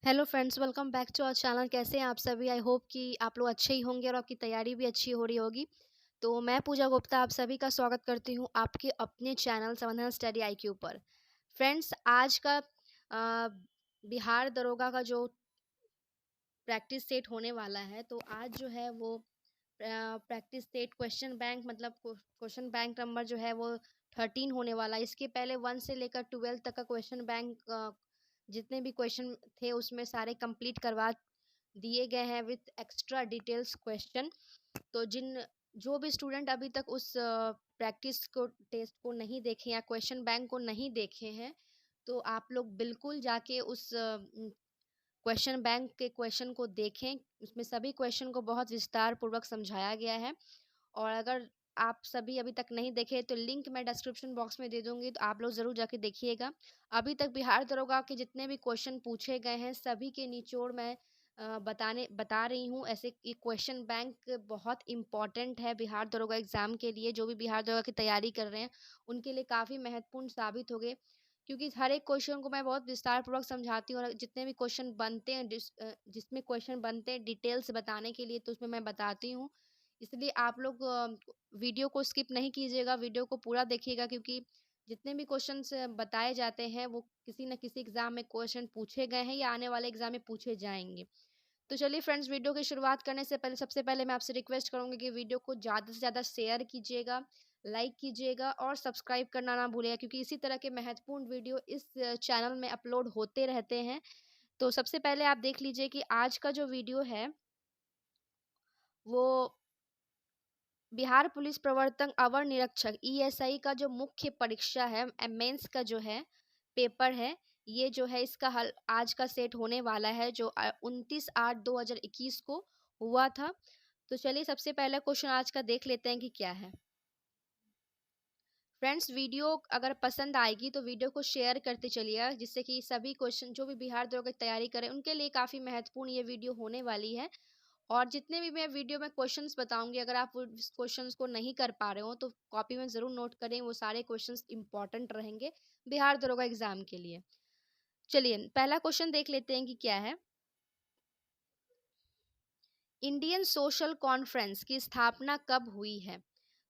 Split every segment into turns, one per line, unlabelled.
Hello friends, welcome back to our channel. कैसे हैं आप सभी? आई होप कि आप लोग अच्छे ही होंगे और आपकी तैयारी भी अच्छी हो रही होगी। तो मैं पूजा गुप्ता आप सभी का स्वागत करती हूं आपके अपने चैनल समझना स्टडी आईक्यू पर। फ्रेंड्स, आज का बिहार दरोगा का जो प्रैक्टिस सेट होने वाला है, तो आज जो है वो प्रैक्टिस सेट क्वेश्चन बैंक मतलब क्वेश्चन बैंक नंबर जो है वो 13 होने वाला है। इसके पहले 1 से लेकर 12 तक का क्वेश्चन बैंक जितने भी क्वेश्चन थे उसमें सारे कंप्लीट करवा दिए गए हैं विथ एक्स्ट्रा डिटेल्स क्वेश्चन। तो जो भी स्टूडेंट अभी तक उस प्रैक्टिस को टेस्ट को नहीं देखे या क्वेश्चन बैंक को नहीं देखे हैं, तो आप लोग बिल्कुल जाके उस क्वेश्चन बैंक के क्वेश्चन को देखें। उसमें सभी क्वेश्चन को बहुत विस्तार पूर्वक समझाया गया है। और अगर आप सभी अभी तक नहीं देखे तो लिंक मैं डिस्क्रिप्शन बॉक्स में दे दूंगी, तो आप लोग ज़रूर जाके देखिएगा। अभी तक बिहार दरोगा के जितने भी क्वेश्चन पूछे गए हैं सभी के निचोड़ मैं बता रही हूँ। ऐसे ये क्वेश्चन बैंक बहुत इम्पॉर्टेंट है बिहार दरोगा एग्ज़ाम के लिए। जो भी बिहार दरोगा की तैयारी कर रहे हैं उनके लिए काफ़ी महत्वपूर्ण साबित हो गए, क्योंकि हर एक क्वेश्चन को मैं बहुत विस्तार पूर्वक समझाती हूँ। और जितने भी क्वेश्चन बनते हैं जिसमें क्वेश्चन बनते हैं डिटेल्स बताने के लिए, तो उसमें मैं बताती हूँ। इसलिए आप लोग वीडियो को स्किप नहीं कीजिएगा, वीडियो को पूरा देखिएगा, क्योंकि जितने भी क्वेश्चंस बताए जाते हैं वो किसी न किसी एग्जाम में क्वेश्चन पूछे गए हैं या आने वाले एग्जाम में पूछे जाएंगे। तो चलिए फ्रेंड्स, वीडियो की शुरुआत करने से पहले सबसे पहले मैं आपसे रिक्वेस्ट करूंगी कि वीडियो को ज़्यादा से ज़्यादा शेयर कीजिएगा, लाइक कीजिएगा और सब्सक्राइब करना ना भूलिएगा, क्योंकि इसी तरह के महत्वपूर्ण वीडियो इस चैनल में अपलोड होते रहते हैं। तो सबसे पहले आप देख लीजिए कि आज का जो वीडियो है वो बिहार पुलिस प्रवर्तन अवर निरीक्षक ईएसआई का जो मुख्य परीक्षा है, मेंस का जो है पेपर है, ये जो है इसका हल आज का सेट होने वाला है, जो 29/8/2021 को हुआ था। तो चलिए सबसे पहला क्वेश्चन आज का देख लेते हैं कि क्या है। फ्रेंड्स, वीडियो अगर पसंद आएगी तो वीडियो को शेयर करते चलिए, जिससे कि सभी क्वेश्चन जो भी बिहार दरोगा की तैयारी करें उनके लिए काफ़ी महत्वपूर्ण ये वीडियो होने वाली है। और जितने भी मैं वीडियो में क्वेश्चंस बताऊंगी, अगर आप उस क्वेश्चंस को नहीं कर पा रहे हो तो कॉपी में ज़रूर नोट करें, वो सारे क्वेश्चंस इंपॉर्टेंट रहेंगे बिहार दरोगा एग्जाम के लिए। चलिए पहला क्वेश्चन देख लेते हैं कि क्या है। इंडियन सोशल कॉन्फ्रेंस की स्थापना कब हुई है?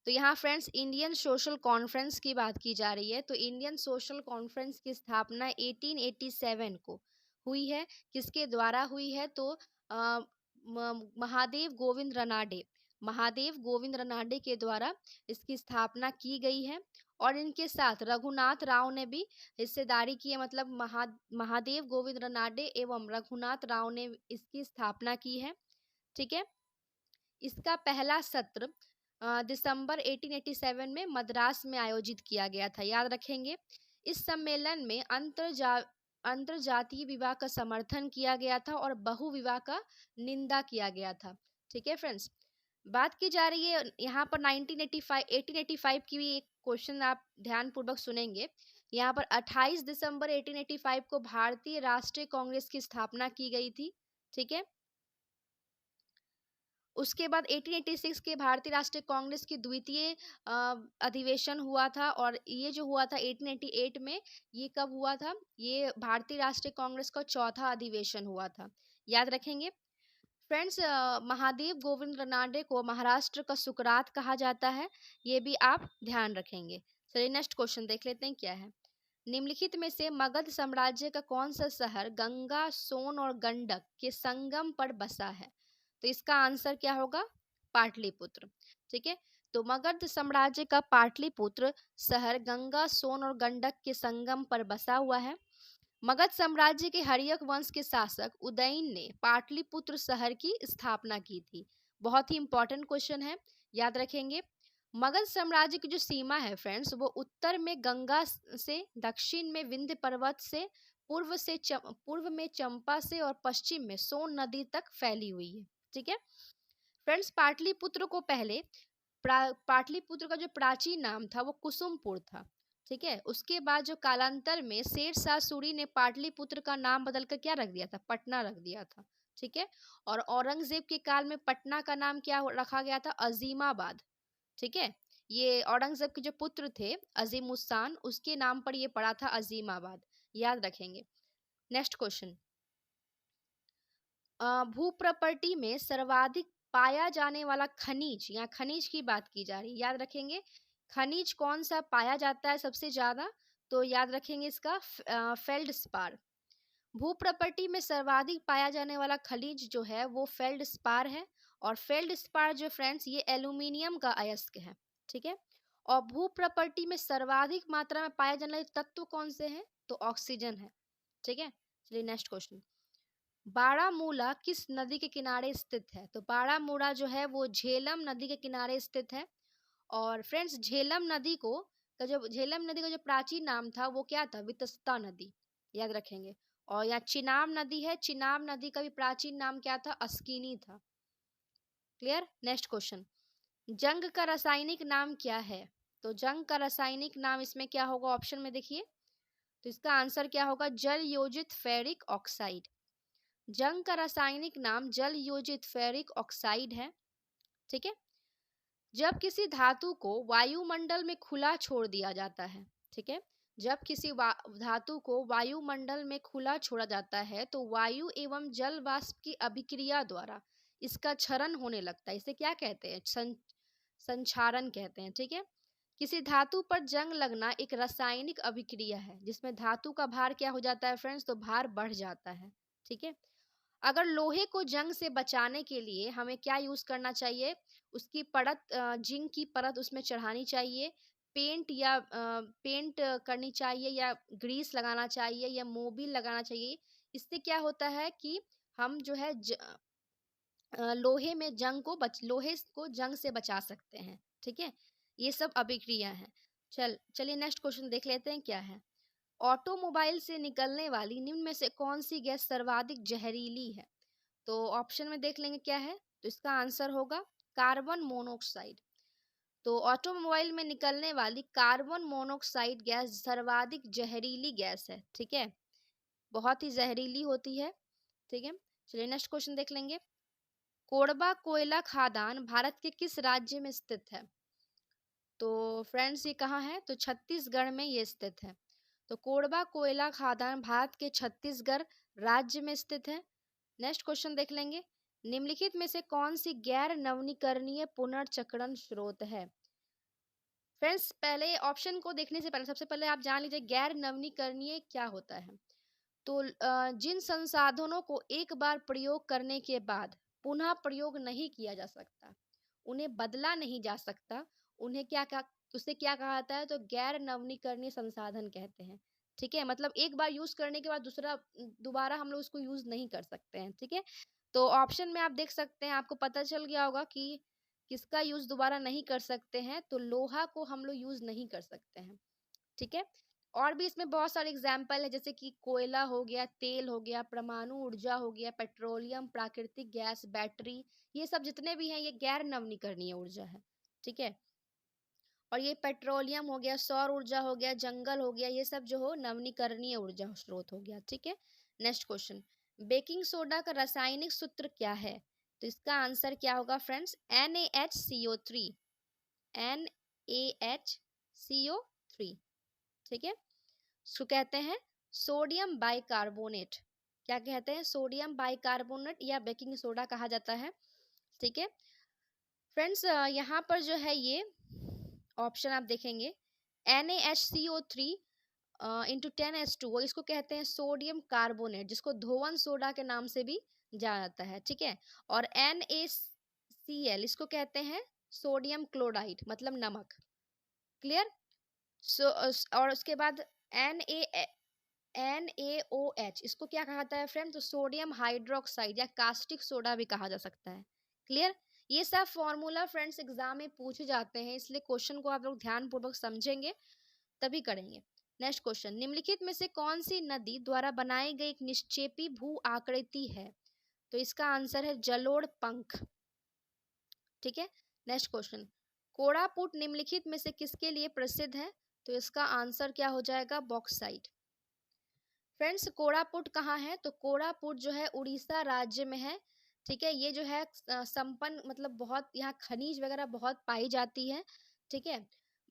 तो यहाँ फ्रेंड्स इंडियन सोशल कॉन्फ्रेंस की बात की जा रही है। तो इंडियन सोशल कॉन्फ्रेंस की स्थापना 1887 को हुई है। किसके द्वारा हुई है? तो महादेव गोविंद रनाडे के द्वारा इसकी स्थापना की गई है। और इनके साथ रघुनाथ राव ने भी हिस्सेदारी की है, मतलब महादेव गोविंद रनाडे एवं रघुनाथ राव ने इसकी स्थापना की है। ठीक है। इसका पहला सत्र दिसंबर 1887 में मद्रास में आयोजित किया गया था, याद रखेंगे। इस सम्मेलन में अंतरजातीय विवाह का समर्थन किया गया था और बहु विवाह का निंदा किया गया था। ठीक है फ्रेंड्स, बात की जा रही है यहाँ पर 1885 की भी एक क्वेश्चन आप ध्यान पूर्वक सुनेंगे। यहाँ पर 28 दिसंबर 1885 को भारतीय राष्ट्रीय कांग्रेस की स्थापना की गई थी। ठीक है। उसके बाद 1886 के भारतीय राष्ट्रीय कांग्रेस की द्वितीय अधिवेशन हुआ था, और ये जो हुआ था 1888 में, ये कब हुआ था? ये भारतीय राष्ट्रीय कांग्रेस का चौथा अधिवेशन हुआ था, याद रखेंगे। फ्रेंड्स, महादेव गोविंद रनाडे को महाराष्ट्र का सुकरात कहा जाता है, ये भी आप ध्यान रखेंगे। चलिए नेक्स्ट क्वेश्चन देख लेते हैं क्या है। निम्नलिखित में से मगध साम्राज्य का कौन सा शहर गंगा, सोन और गंडक के संगम पर बसा है? तो इसका आंसर क्या होगा? पाटलिपुत्र। ठीक है। तो मगध साम्राज्य का पाटलिपुत्र शहर गंगा, सोन और गंडक के संगम पर बसा हुआ है। मगध साम्राज्य के हर्यक वंश के शासक उदयन ने पाटलिपुत्र शहर की स्थापना की थी। बहुत ही इंपॉर्टेंट क्वेश्चन है, याद रखेंगे। मगध साम्राज्य की जो सीमा है फ्रेंड्स, वो उत्तर में गंगा से, दक्षिण में विंध्य पर्वत से, पूर्व में चंपा से और पश्चिम में सोन नदी तक फैली हुई है। ठीक है फ्रेंड्स, पाटलिपुत्र को पहले पाटलिपुत्र का जो प्राचीन नाम था वो कुसुमपुर था। ठीक है। उसके बाद जो कालांतर में शेरशाह सूरी ने पाटलिपुत्र का नाम बदलकर क्या रख दिया था? पटना रख दिया था। ठीक है। और औरंगजेब के काल में पटना का नाम क्या रखा गया था? अजीमाबाद। ठीक है। ये औरंगजेब के जो पुत्र थे अजीमुस्तान, उसके नाम पर ये पड़ा था अजीमाबाद, याद रखेंगे। Next question. भूप्रपर्टी में सर्वाधिक पाया जाने वाला खनिज, यहाँ खनिज की बात की जा रही है, याद रखेंगे। खनिज कौन सा पाया जाता है सबसे ज्यादा, तो याद रखेंगे इसका फेल्डस्पार। भूप्रपर्टी में सर्वाधिक पाया जाने वाला खनिज जो है वो फेल्डस्पार है। और फेल्डस्पार जो फ्रेंड्स ये एल्यूमिनियम का अयस्क है, ठीक है। और भूप्रपर्टी में सर्वाधिक मात्रा में पाए जाने वाले तत्व कौन से हैं, तो ऑक्सीजन है, ठीक है। चलिए नेक्स्ट क्वेश्चन। बारामूला किस नदी के किनारे स्थित है, तो बारामूला जो है वो झेलम नदी के किनारे स्थित है। और फ्रेंड्स झेलम नदी का जो प्राचीन नाम था वो क्या था, वितस्ता नदी, याद रखेंगे। और यहाँ चिनाब नदी है, चिनाब नदी का भी प्राचीन नाम क्या था, अस्किनी था। क्लियर। Next question. जंग का रासायनिक नाम क्या है, तो जंग का रासायनिक नाम इसमें क्या होगा, ऑप्शन में देखिए। तो इसका आंसर क्या होगा, जल योजित फेरिक ऑक्साइड। जंग का रासायनिक नाम जल योजित फेरिक ऑक्साइड है, ठीक है। जब किसी धातु को वायुमंडल में खुला छोड़ दिया जाता है, ठीक है, जब किसी धातु को वायुमंडल में खुला छोड़ा जाता है तो वायु एवं जल वाष्प की अभिक्रिया द्वारा इसका क्षरण होने लगता है। इसे क्या कहते हैं, संक्षारण कहते हैं, ठीक है। किसी धातु पर जंग लगना एक रासायनिक अभिक्रिया है जिसमें धातु का भार क्या हो जाता है फ्रेंड्स, तो भार बढ़ जाता है, ठीक है। अगर लोहे को जंग से बचाने के लिए हमें क्या यूज करना चाहिए, उसकी परत, जिंक की परत उसमें चढ़ानी चाहिए, पेंट करनी चाहिए, या ग्रीस लगाना चाहिए, या मोबिल लगाना चाहिए। इससे क्या होता है कि हम जो है लोहे को जंग से बचा सकते हैं, ठीक है। ये सब अभिक्रिया है। चलिए नेक्स्ट क्वेश्चन देख लेते हैं क्या है। ऑटोमोबाइल से निकलने वाली निम्न में से कौन सी गैस सर्वाधिक जहरीली है, तो ऑप्शन में देख लेंगे क्या है। तो इसका आंसर होगा कार्बन मोनोऑक्साइड। तो ऑटोमोबाइल में निकलने वाली कार्बन मोनोऑक्साइड गैस सर्वाधिक जहरीली गैस है, ठीक है, बहुत ही जहरीली होती है, ठीक है। चलिए नेक्स्ट क्वेश्चन देख लेंगे। कोरबा कोयला खदान भारत के किस राज्य में स्थित है, तो फ्रेंड्स ये कहाँ है, तो छत्तीसगढ़ में ये स्थित है। तो कोरबा कोयला खदान भारत के छत्तीसगढ़ राज्य में स्थित है। नेक्स्ट क्वेश्चन देख लेंगे। निम्नलिखित में से कौन सी गैर नवीनीकरणीय पुनर्चक्रण स्रोत है। फ्रेंड्स पहले ऑप्शन को देखने से पहले सबसे पहले आप जान लीजिए गैर नवीनीकरणीय क्या होता है। तो जिन संसाधनों को एक बार प्रयोग करने के बाद पुनः प्रयोग नहीं किया जा सकता, उन्हें बदला नहीं जा सकता, उन्हें उसे क्या कहा जाता है, तो गैर नवीनीकरणीय संसाधन कहते हैं, ठीक है। मतलब एक बार यूज करने के बाद दोबारा हम लोग उसको यूज नहीं कर सकते हैं, ठीक है। तो ऑप्शन में आप देख सकते हैं, आपको पता चल गया होगा कि किसका यूज दोबारा नहीं कर सकते हैं, तो लोहा को हम लोग यूज नहीं कर सकते हैं, ठीक है। और भी इसमें बहुत सारे एग्जाम्पल है, जैसे कि कोयला हो गया, तेल हो गया, परमाणु ऊर्जा हो गया, पेट्रोलियम, प्राकृतिक गैस, बैटरी, ये सब जितने भी हैं ये गैर नवीनीकरणीय ऊर्जा है, ठीक है। और ये पेट्रोलियम हो गया, सौर ऊर्जा हो गया, जंगल हो गया, ये सब जो हो नवीनीकरणीय ऊर्जा स्रोत हो गया, ठीक है। Next question. बेकिंग सोडा का रासायनिक सूत्र क्या है, तो इसका आंसर क्या होगा फ्रेंड्स, NaHCO3, NaHCO3, ठीक है। इसको कहते हैं सोडियम बाइकार्बोनेट, क्या कहते हैं, सोडियम बाइकार्बोनेट या बेकिंग सोडा कहा जाता है, ठीक है। फ्रेंड्स यहाँ पर जो है ये ऑप्शन आप देखेंगे NaHCO3 इंटू 10H2O, इसको कहते हैं सोडियम कार्बोनेट, जिसको धोवन सोडा के नाम से भी जाना जाता है, ठीक है। और NaCl इसको कहते हैं सोडियम क्लोराइड, मतलब नमक। क्लियर। और उसके बाद NaOH इसको क्या कहता है फ्रेंड, तो सोडियम हाइड्रोक्साइड या कास्टिक सोडा भी कहा जा सकता है। क्लियर। ये सब फॉर्मूला फ्रेंड्स एग्जाम में पूछे जाते हैं, इसलिए क्वेश्चन को आप लोग ध्यान पूर्वक समझेंगे तभी करेंगे। Next question. निम्नलिखित में से कौन सी नदी द्वारा बनाई गई एक निक्षेपी भू आकृति है, तो इसका आंसर है जलोढ़ पंख, ठीक है। Next question. कोरापुट निम्नलिखित में से किसके लिए प्रसिद्ध है, तो इसका आंसर क्या हो जाएगा, बॉक्साइट। फ्रेंड्स कोरापुट कहाँ है, तो कोरापुट जो है उड़ीसा राज्य में है, ठीक है। ये जो है संपन्न, मतलब बहुत यहाँ खनिज वगैरह बहुत पाई जाती है, ठीक है।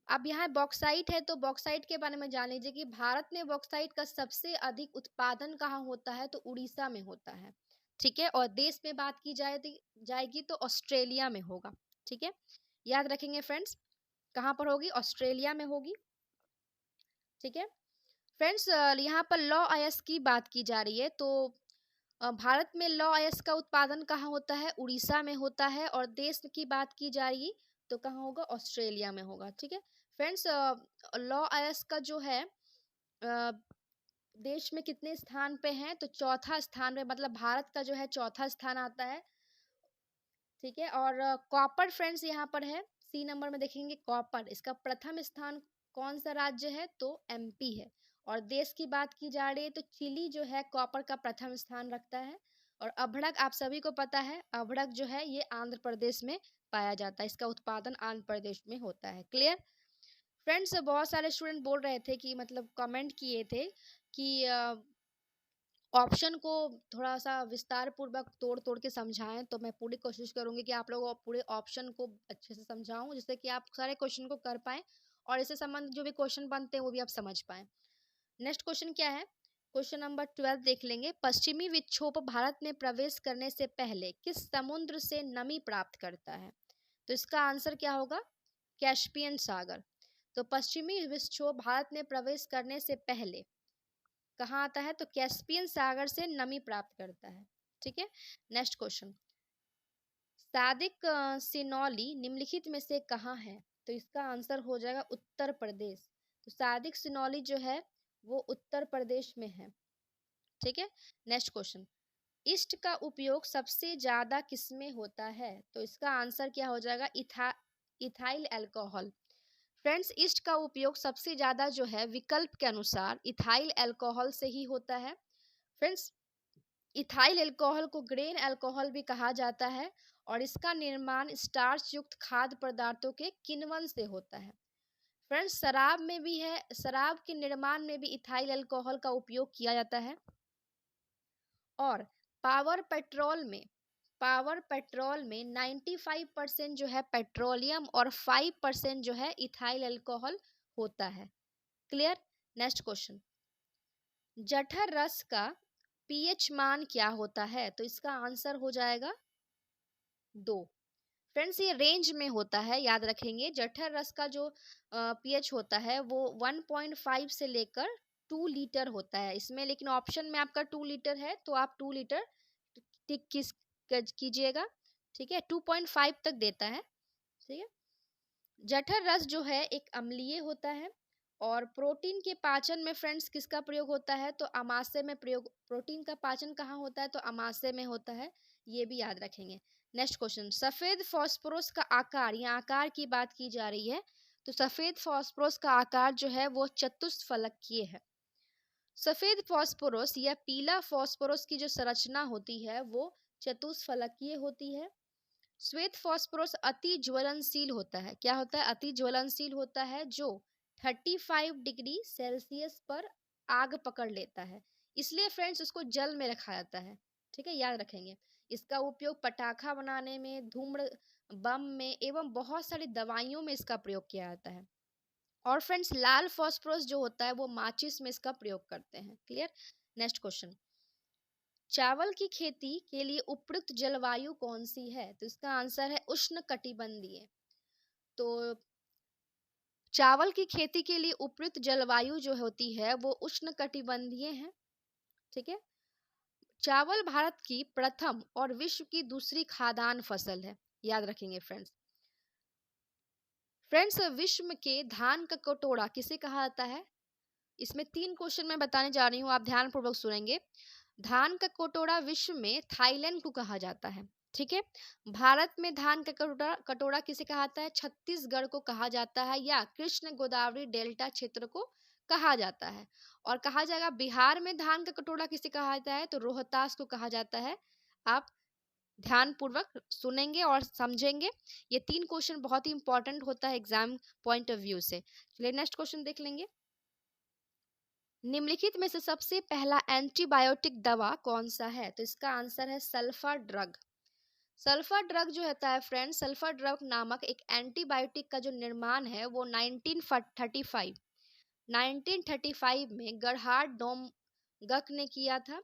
अब यहाँ बॉक्साइट है, तो बॉक्साइट के बारे में जान लीजिए कि भारत में बॉक्साइट का सबसे अधिक उत्पादन कहाँ होता है, तो उड़ीसा में होता है, ठीक है। और देश में बात की जाएगी तो ऑस्ट्रेलिया में होगा। ठीक है, याद रखेंगे फ्रेंड्स, कहाँ पर होगी? ऑस्ट्रेलिया में होगी। ठीक है फ्रेंड्स, यहाँ पर लौ अयस्क की बात की जा रही है, तो भारत में लौ अयस्क का उत्पादन कहाँ होता है? उड़ीसा में होता है। और देश की बात की जा रही तो कहाँ होगा? ऑस्ट्रेलिया में होगा। ठीक है फ्रेंड्स, लौ अयस्क का जो है देश में कितने स्थान पे हैं? तो चौथा स्थान पे, मतलब भारत का जो है चौथा स्थान आता है। ठीक है, और कॉपर फ्रेंड्स यहाँ पर है सी नंबर में, देखेंगे कॉपर, इसका प्रथम स्थान कौन सा राज्य है? तो एमपी है। और देश की बात की जा रही है तो चिली जो है कॉपर का प्रथम स्थान रखता है। और अभड़क आप सभी को पता है, अभड़क जो है ये आंध्र प्रदेश में पाया जाता है, इसका उत्पादन आंध्र प्रदेश में होता है। क्लियर फ्रेंड्स, बहुत सारे स्टूडेंट बोल रहे थे कि मतलब कमेंट किए थे कि ऑप्शन को थोड़ा सा विस्तार पूर्वक तोड़ तोड़ के समझाएं, तो मैं पूरी कोशिश करूंगी कि आप लोगों को पूरे ऑप्शन को अच्छे से समझाऊं, जिससे कि आप सारे क्वेश्चन को कर पाएं और इससे संबंधित जो भी क्वेश्चन बनते हैं वो भी आप समझ पाएं। नेक्स्ट क्वेश्चन क्या है? क्वेश्चन नंबर 12 देख लेंगे। पश्चिमी विक्षोभ भारत में प्रवेश करने से पहले किस समुद्र से नमी प्राप्त करता है? तो इसका आंसर क्या होगा? कैस्पियन सागर। तो पश्चिमी विक्षोभ भारत में प्रवेश करने से पहले कहाँ आता है? तो कैस्पियन सागर से नमी प्राप्त करता है। ठीक है, नेक्स्ट क्वेश्चन, सादिक सिनौली निम्नलिखित में से कहाँ है? तो इसका आंसर हो जाएगा उत्तर प्रदेश। तो सादिक सिनौली जो है वो उत्तर प्रदेश में है। ठीक है, नेक्स्ट क्वेश्चन, ईस्ट का उपयोग सबसे ज्यादा किसमें होता है? तो इसका आंसर क्या हो जाएगा? Ethyl alcohol. फ्रेंड्स, ईस्ट का उपयोग सबसे ज्यादा जो है विकल्प के अनुसार इथाइल अल्कोहल से ही होता है। फ्रेंड्स, इथाइल अल्कोहल को ग्रेन अल्कोहल भी कहा जाता है और इसका निर्माण स्टार्च युक्त खाद्य पदार्थों के किण्वन से होता है। फ्रेंड्स, शराब में भी है, शराब के निर्माण में भी इथाइल अल्कोहल का उपयोग किया जाता है। और पावर पेट्रोल में 95% जो है पेट्रोलियम और 5% जो है इथाइल अल्कोहल होता है। क्लियर? नेक्स्ट क्वेश्चन, जठर रस का पीएच मान क्या होता है? तो इसका आंसर हो जाएगा 2। फ्रेंड्स, ये रेंज में होता है, याद रखेंगे। जठर रस का जो पीएच होता है वो 1.5 से लेकर 2 लीटर होता है इसमें, लेकिन ऑप्शन में आपका 2 लीटर है तो आप 2 लीटर टिक किस कीजिएगा। ठीक है, 2.5 तक देता है। ठीक है, जठर रस जो है एक अम्लीय होता है और प्रोटीन के पाचन में फ्रेंड्स किसका प्रयोग होता है? तो अमाशय में प्रयोग, प्रोटीन का पाचन कहाँ होता है? तो अमाशय में होता है, ये भी याद रखेंगे। नेक्स्ट क्वेश्चन, सफेद फास्फोरस का आकार, यहाँ आकार की बात की जा रही है, तो सफेद फास्फोरस का आकार जो है वो चतुष्फलकीय है। सफेद फास्फोरस या पीला फास्फोरस की जो संरचना होती है वो चतुष्फलकीय होती है। श्वेत फास्फोरस अति ज्वलनशील होता है। क्या होता है? अति ज्वलनशील होता है, जो 35 डिग्री सेल्सियस पर आग पकड़ लेता है, इसलिए फ्रेंड्स उसको जल में रखा जाता है। ठीक है, याद रखेंगे। इसका उपयोग पटाखा बनाने में, धूम्र बम में एवं बहुत सारी दवाइयों में इसका प्रयोग किया जाता है। और फ्रेंड्स, लाल फास्फोरस जो होता है वो माचिस में इसका प्रयोग करते हैं। क्लियर? नेक्स्ट क्वेश्चन, चावल की खेती के लिए उपयुक्त जलवायु कौन सी है? तो इसका आंसर है उष्णकटिबंधीय। तो चावल की खेती के लिए उपयुक्त जलवायु जो होती है वो उष्णकटिबंधीय है। ठीक है, चावल भारत की प्रथम और विश्व की दूसरी खाद्यान्न फसल है, याद रखेंगे फ्रेंड्स। फ्रेंड्स, विश्व के धान का कटोरा किसे कहा जाता है? इसमें 3 क्वेश्चन मैं बताने जा रही हूँ, आप ध्यान पूर्वक सुनेंगे। धान का कटोरा विश्व में थाईलैंड को कहा जाता है। ठीक है, भारत में धान का कटोरा किसे कहा जाता है? छत्तीसगढ़ को कहा जाता है, या कृष्ण गोदावरी डेल्टा क्षेत्र को कहा जाता है। और कहा जाएगा बिहार में धान का कटोरा किसे कहा जाता है? तो रोहतास को कहा जाता है। आप ध्यान पूर्वक सुनेंगे और समझेंगे। ये 3 क्वेश्चन बहुत ही इंपॉर्टेंट होता है एग्जाम पॉइंट ऑफ व्यू से। चलिए नेक्स्ट क्वेश्चन देख लेंगे। निम्नलिखित में से सबसे पहला एंटीबायोटिक दवा कौन सा है? तो इसका आंसर है सल्फा ड्रग। सल्फा ड्रग जो होता है फ्रेंड्स, सल्फा ड्रग नामक एक एंटीबायोटिक का जो निर्माण है वो 1935 में गरहार्ड डोमगक ने किया था।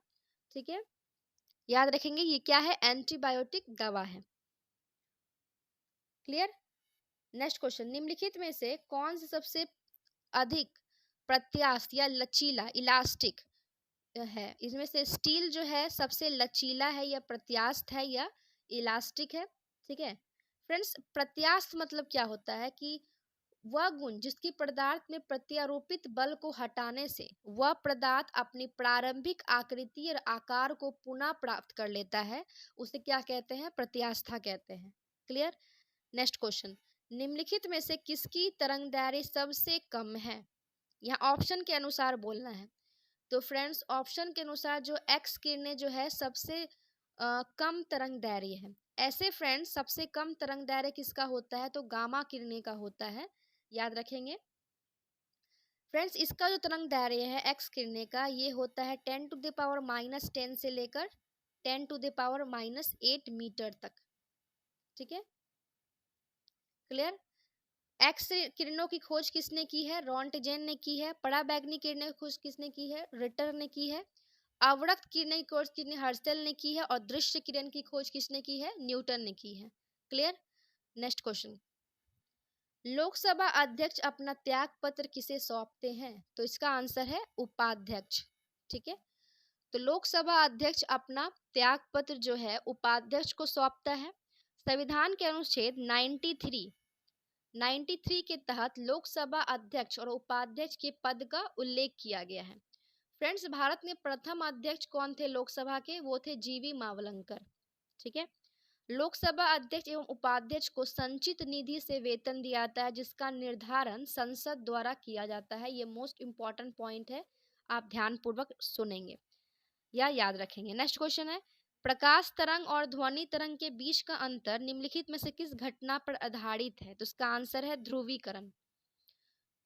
ठीक है, याद रखेंगे ये क्या है, एंटीबायोटिक दवा है। क्लियर। नेक्स्ट क्वेश्चन, निम्नलिखित में से कौन सा सबसे अधिक प्रत्यास्थ या लचीला इलास्टिक है? इसमें से स्टील जो है सबसे लचीला है या प्रत्यास्थ है या इलास्टिक है? ठीक है फ्रेंड्स, प्रत्यास्थ मतलब क्या होता है कि वह गुण जिसकी पदार्थ में प्रत्यारोपित बल को हटाने से वह पदार्थ अपनी प्रारंभिक आकृति और आकार को पुनः प्राप्त कर लेता है, उसे क्या कहते हैं, प्रत्यास्था कहते हैं। क्लियर। नेक्स्ट क्वेश्चन, निम्नलिखित में से किसकी तरंगदैर्घ्य सबसे कम है? यहाँ ऑप्शन के अनुसार बोलना है। तो फ्रेंड्स ऑप्शन के अनुसार जो एक्स किरणें जो है सबसे कम तरंगदैर्घ्य है। ऐसे फ्रेंड्स सबसे कम तरंगदैर्घ्य किसका होता है? तो गामा किरणें का होता है, याद रखेंगे। फ्रेंड्स इसका जो तरंगदैर्घ्य है एक्स किरणें का, ये होता है 10⁻⁻10 से लेकर 10⁻⁻8 मीटर तक। ठीक है, क्लियर। एक्स किरणों की खोज किसने की है? रॉन्टजेन ने की है। पराबैंगनी किरणें की खोज किसने की है? रिटर ने की है। अवरक्त किरणें की खोज किसने? हर्शल ने की है। और दृश्य किरण की खोज किसने की है? न्यूटन ने की है। क्लियर। नेक्स्ट क्वेश्चन, लोकसभा अध्यक्ष अपना त्याग पत्र किसे सौंपते हैं? तो इसका आंसर है उपाध्यक्ष। ठीक है, तो लोकसभा अध्यक्ष अपना त्याग पत्र जो है उपाध्यक्ष को सौंपता है। संविधान के अनुच्छेद 93 के तहत लोकसभा अध्यक्ष और उपाध्यक्ष के पद का उल्लेख किया गया है। फ्रेंड्स भारत में प्रथम अध्यक्ष कौन थे लोकसभा के? वो थे जीवी मावलंकर। ठीक है, लोकसभा अध्यक्ष एवं उपाध्यक्ष को संचित निधि से वेतन दिया जाता है, जिसका निर्धारण संसद द्वारा किया जाता है। ये मोस्ट इंपॉर्टेंट पॉइंट है, आप ध्यान पूर्वक सुनेंगे या याद रखेंगे। नेक्स्ट क्वेश्चन है, प्रकाश तरंग और ध्वनि तरंग के बीच का अंतर निम्नलिखित में से किस घटना पर आधारित है? तो इसका आंसर है ध्रुवीकरण।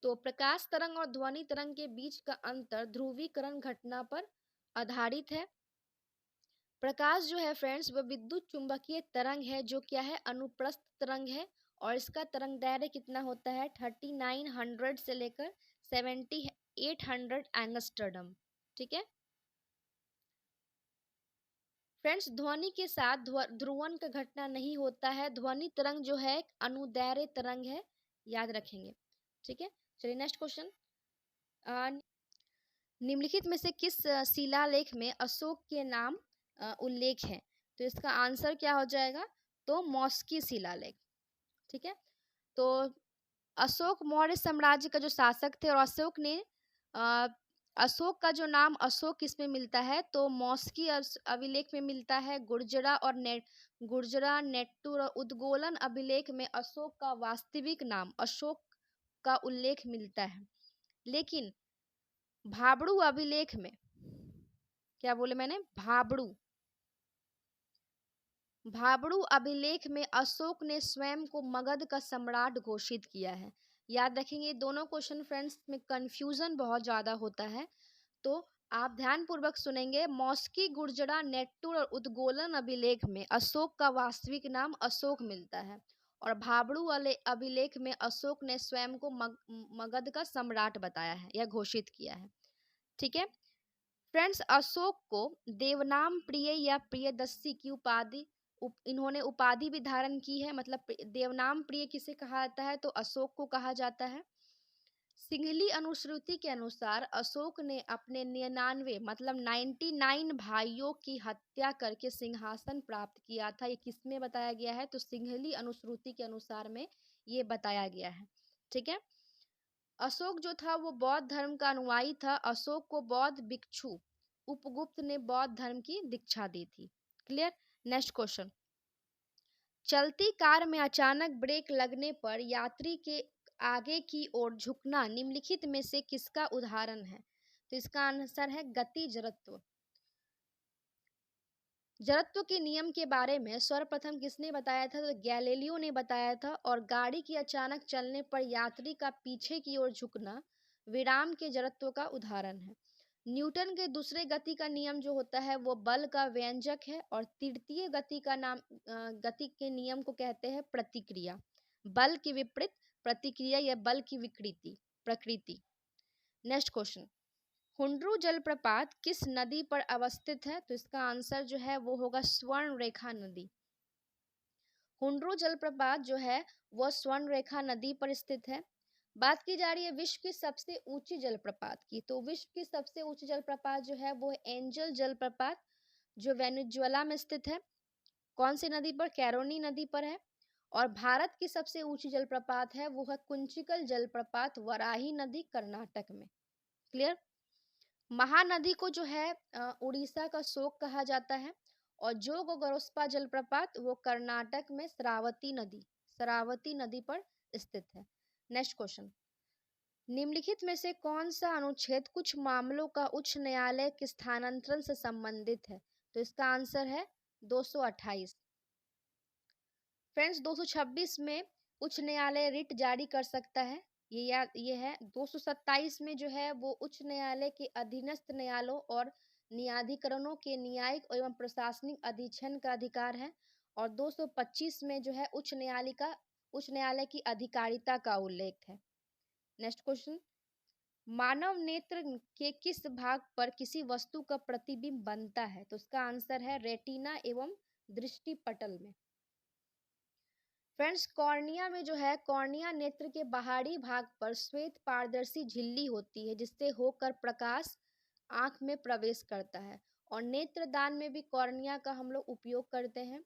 तो प्रकाश तरंग और ध्वनि तरंग के बीच का अंतर ध्रुवीकरण घटना पर आधारित है। प्रकाश जो है फ्रेंड्स वह विद्युत चुंबकीय तरंग है, जो क्या है, अनुप्रस्थ तरंग है। और इसका तरंग दैर्घ्य कितना होता है? 3900 से लेकर 7800 एंगस्ट्रॉम। ठीक है फ्रेंड्स, ध्वनि के साथ ध्रुवण का घटना नहीं होता है। ध्वनि तरंग जो है अनुदैर्घ्य तरंग है, याद रखेंगे। ठीक है, चलिए नेक्स्ट क्वेश्चन, निम्नलिखित में से किस शिलालेख में अशोक के नाम उल्लेख है? तो इसका आंसर क्या हो जाएगा? तो मौस्की शिलालेख। ठीक है, तो अशोक मौर्य साम्राज्य का जो शासक थे और अशोक ने अ, अशोक का जो नाम अशोक किसमें मिलता है? तो मौस्की अभिलेख में मिलता है। गुर्जरा नेट्टूर और उद्गोलन अभिलेख में अशोक का वास्तविक नाम अशोक का उल्लेख मिलता है। लेकिन भाबड़ू अभिलेख में, क्या बोले मैंने? भाबड़ू अभिलेख में अशोक ने स्वयं को मगध का सम्राट घोषित किया है। याद रखेंगे, दोनों क्वेश्चन फ्रेंड्स में कंफ्यूजन बहुत ज्यादा होता है, तो आप ध्यान पूर्वक सुनेंगे। मौस्की, गुर्जरा, नेट्टूर और उद्गोलन अभिलेख में अशोक का वास्तविक नाम अशोक मिलता है, और भाबड़ू वाले अभिलेख में अशोक ने स्वयं को मगध का सम्राट बताया है या घोषित किया है। ठीक है फ्रेंड्स, अशोक को देवनाम प्रिय या प्रियदर्शी की उपाधि इन्होंने उपाधि भी धारण की है। मतलब देवनाम प्रिय किसे कहा जाता है? तो अशोक को कहा जाता है। सिंहली अनुश्रुति के अनुसार अशोक ने अपने 99 मतलब 99 भाइयों की हत्या करके सिंहासन प्राप्त किया था। ये किसमें बताया गया है? तो सिंहली अनुश्रुति के अनुसार में ये बताया गया है। ठीक है, अशोक जो था वो बौद्ध धर्म का अनुयायी था। अशोक को बौद्ध भिक्षु उपगुप्त ने बौद्ध धर्म की दीक्षा दी थी। क्लियर। नेक्स्ट क्वेश्चन, चलती कार में अचानक ब्रेक लगने पर यात्री के आगे की ओर झुकना निम्नलिखित में से किसका उदाहरण है? तो इसका आंसर है गति जड़त्व। जड़त्व के नियम के बारे में सर्वप्रथम किसने बताया था? तो गैलीलियो ने बताया था। और गाड़ी की अचानक चलने पर यात्री का पीछे की ओर झुकना विराम के जड़त्व का उदाहरण है। न्यूटन के दूसरे गति का नियम जो होता है वो बल का व्यंजक है। और तृतीय गति का नाम गति के नियम को कहते हैं प्रतिक्रिया। बल की विपरीत प्रतिक्रिया या बल की विकृति प्रकृति। नेक्स्ट क्वेश्चन, हुंड्रू जलप्रपात किस नदी पर अवस्थित है? तो इसका आंसर जो है वो होगा स्वर्ण रेखा नदी। हुंड्रू जलप्रपात जो है वह स्वर्ण रेखा नदी पर स्थित है। बात की जा रही है विश्व की सबसे ऊंची जलप्रपात की, तो विश्व की सबसे ऊंची जलप्रपात जो है वो एंजल जलप्रपात जो वेनेजुएला में स्थित है। कौन सी नदी पर? कैरोनी नदी पर है। और भारत की सबसे ऊंची जलप्रपात है वो है कुंचिकल जलप्रपात, वराही नदी, कर्नाटक में। क्लियर? महानदी को जो है उड़ीसा का शोक कहा जाता है। और जोगोगोस्पा जलप्रपात वो कर्नाटक में शरावती नदी पर स्थित है। नेक्स्ट क्वेश्चन, निम्नलिखित में से कौन सा अनुच्छेद कुछ मामलों का उच्च न्यायालय के स्थानांतरण से संबंधित है? तो इसका आंसर है 228। फ्रेंड्स, 226 में उच्च न्यायालय रिट जारी कर सकता है, ये है। 227 में जो है वो उच्च न्यायालय के अधीनस्थ न्यायालयों और न्यायाधिकरणों के न्यायिक एवं प्रशासनिक अधीक्षण का अधिकार है। और 225 में जो है उच्च न्यायालय की अधिकारिता का उल्लेख है। नेक्स्ट क्वेश्चन, मानव नेत्र के किस भाग पर किसी वस्तु का प्रतिबिंब बनता है? तो इसका आंसर है रेटिना एवं दृष्टि पटल में। फ्रेंड्स, कॉर्निया में जो है कॉर्निया नेत्र के बाहरी भाग पर श्वेत पारदर्शी झिल्ली होती है जिससे होकर प्रकाश आंख में प्रवेश करता है। और नेत्रदान में भी कॉर्निया का हम लोग उपयोग करते हैं।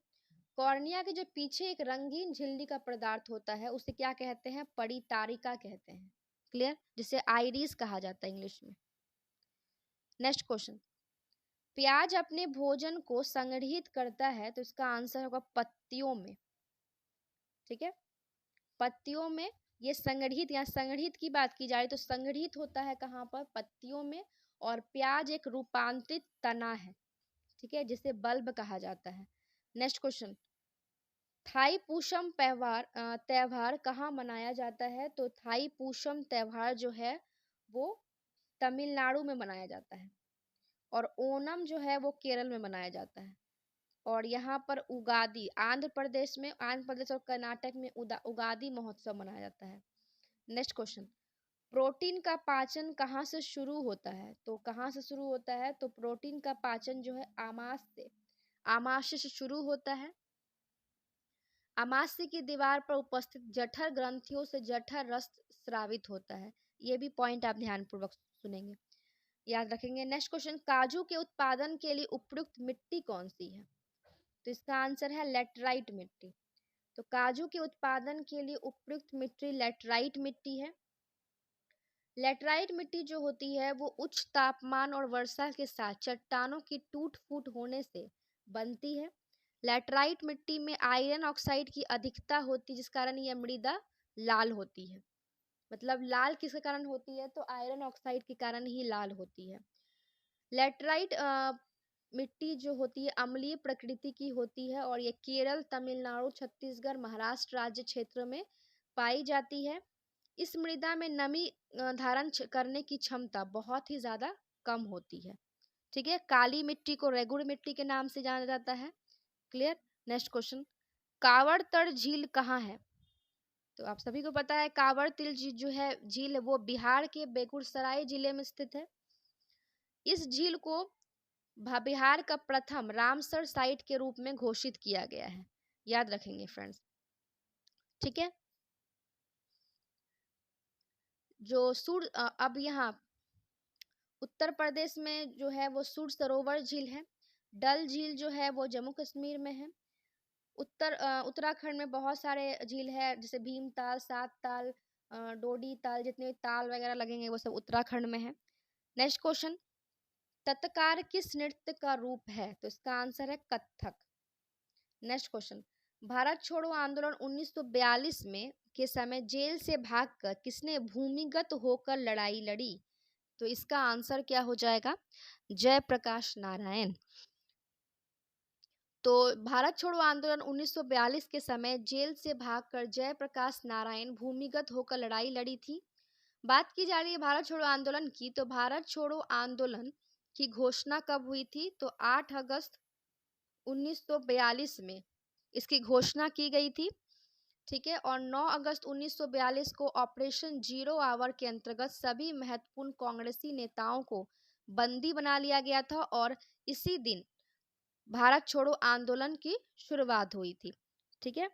कॉर्निया के जो पीछे एक रंगीन झिल्ली का पदार्थ होता है उसे क्या कहते हैं? परितारिका कहते हैं। क्लियर? जिसे आइरिस कहा जाता है इंग्लिश में। नेक्स्ट क्वेश्चन, प्याज अपने भोजन को संग्रहित करता है, तो इसका आंसर होगा पत्तियों में। ठीक है, पत्तियों में ये संग्रहित, यहाँ संग्रहित की बात की जा रही तो संग्रहित होता है कहाँ पर? पत्तियों में। और प्याज एक रूपांतरित तना है, ठीक है, जिसे बल्ब कहा जाता है। नेक्स्ट क्वेश्चन, थाईपुसम त्योहार कहाँ मनाया जाता है? तो थाईपुसम त्योहार जो है वो तमिलनाडु में मनाया जाता है। और ओणम जो है वो केरल में मनाया जाता है। और यहाँ पर उगादी आंध्र प्रदेश और कर्नाटक में उगादी महोत्सव मनाया जाता है। नेक्स्ट क्वेश्चन, प्रोटीन का पाचन कहाँ से शुरू होता है? तो कहाँ से शुरू होता है? तो प्रोटीन का पाचन जो है आमाशय से शुरू होता है। आमाशय की दीवार पर उपस्थित जठर ग्रंथियों से जठर रस स्रावित होता है। ये भी पॉइंट आप ध्यानपूर्वक सुनेंगे, याद रखेंगे। नेक्स्ट क्वेश्चन, काजू के उत्पादन के लिए उपयुक्त मिट्टी कौन सी है? तो इसका आंसर है लेटराइट मिट्टी। तो काजू के उत्पादन के लिए उपयुक्त मिट्टी लेटराइट मिट्टी है। लेटराइट मिट्टी जो होती है वो उच्च तापमान और वर्षा के साथ चट्टानों की टूट फूट होने से बनती है। लेटराइट मिट्टी में आयरन ऑक्साइड की अधिकता होती है जिस कारण यह मृदा लाल होती है। मतलब लाल किसके कारण होती है? तो आयरन ऑक्साइड के कारण ही लाल होती है। लेटराइट मिट्टी जो होती है अम्लीय प्रकृति की होती है और ये केरल, तमिलनाडु, छत्तीसगढ़, महाराष्ट्र राज्य क्षेत्र में पाई जाती है। इस मृदा में नमी धारण करने की क्षमता बहुत ही ज्यादा कम होती है। ठीक है, काली मिट्टी को रेगुड़ मिट्टी के नाम से जाना जाता है। क्लियर? नेक्स्ट क्वेश्चन, कावड़तड़ झील कहाँ है? तो आप सभी को पता है कावड़तिल जो है झील वो बिहार के बेगूसराय जिले में स्थित है। इस झील को बिहार का प्रथम रामसर साइट के रूप में घोषित किया गया है, याद रखेंगे फ्रेंड्स। ठीक है, जो अब यहाँ उत्तर प्रदेश में जो है वो सुर सरोवर झील है। डल झील जो है वो जम्मू कश्मीर में है। उत्तराखंड में बहुत सारे झील है जैसे भीमताल, सात ताल, डोडी ताल, जितने ताल वगैरह लगेंगे वो सब उत्तराखंड में है। नेक्स्ट क्वेश्चन, तत्कार किस नृत्य का रूप है? तो इसका आंसर है कथक। नेक्स्ट क्वेश्चन, भारत छोड़ो आंदोलन 1942 में के समय जेल से भागकर किसने भूमिगत होकर लड़ाई लड़ी? तो इसका आंसर क्या हो जाएगा? जयप्रकाश नारायण। तो भारत छोड़ो आंदोलन 1942 के समय जेल से भागकर जयप्रकाश नारायण भूमिगत होकर लड़ाई लड़ी थी। बात की जा रही है भारत छोड़ो आंदोलन की, तो भारत छोड़ो आंदोलन की घोषणा कब हुई थी? तो 8 अगस्त 1942 में इसकी घोषणा की गई थी। ठीक है। और 9 अगस्त 1942 को ऑपरेशन जीरो आवर के अंतर्गत सभी महत्वपूर्ण कांग्रेसी नेताओं को बंदी बना लिया गया था और इसी दिन भारत छोड़ो आंदोलन की शुरुआत हुई थी। ठीक है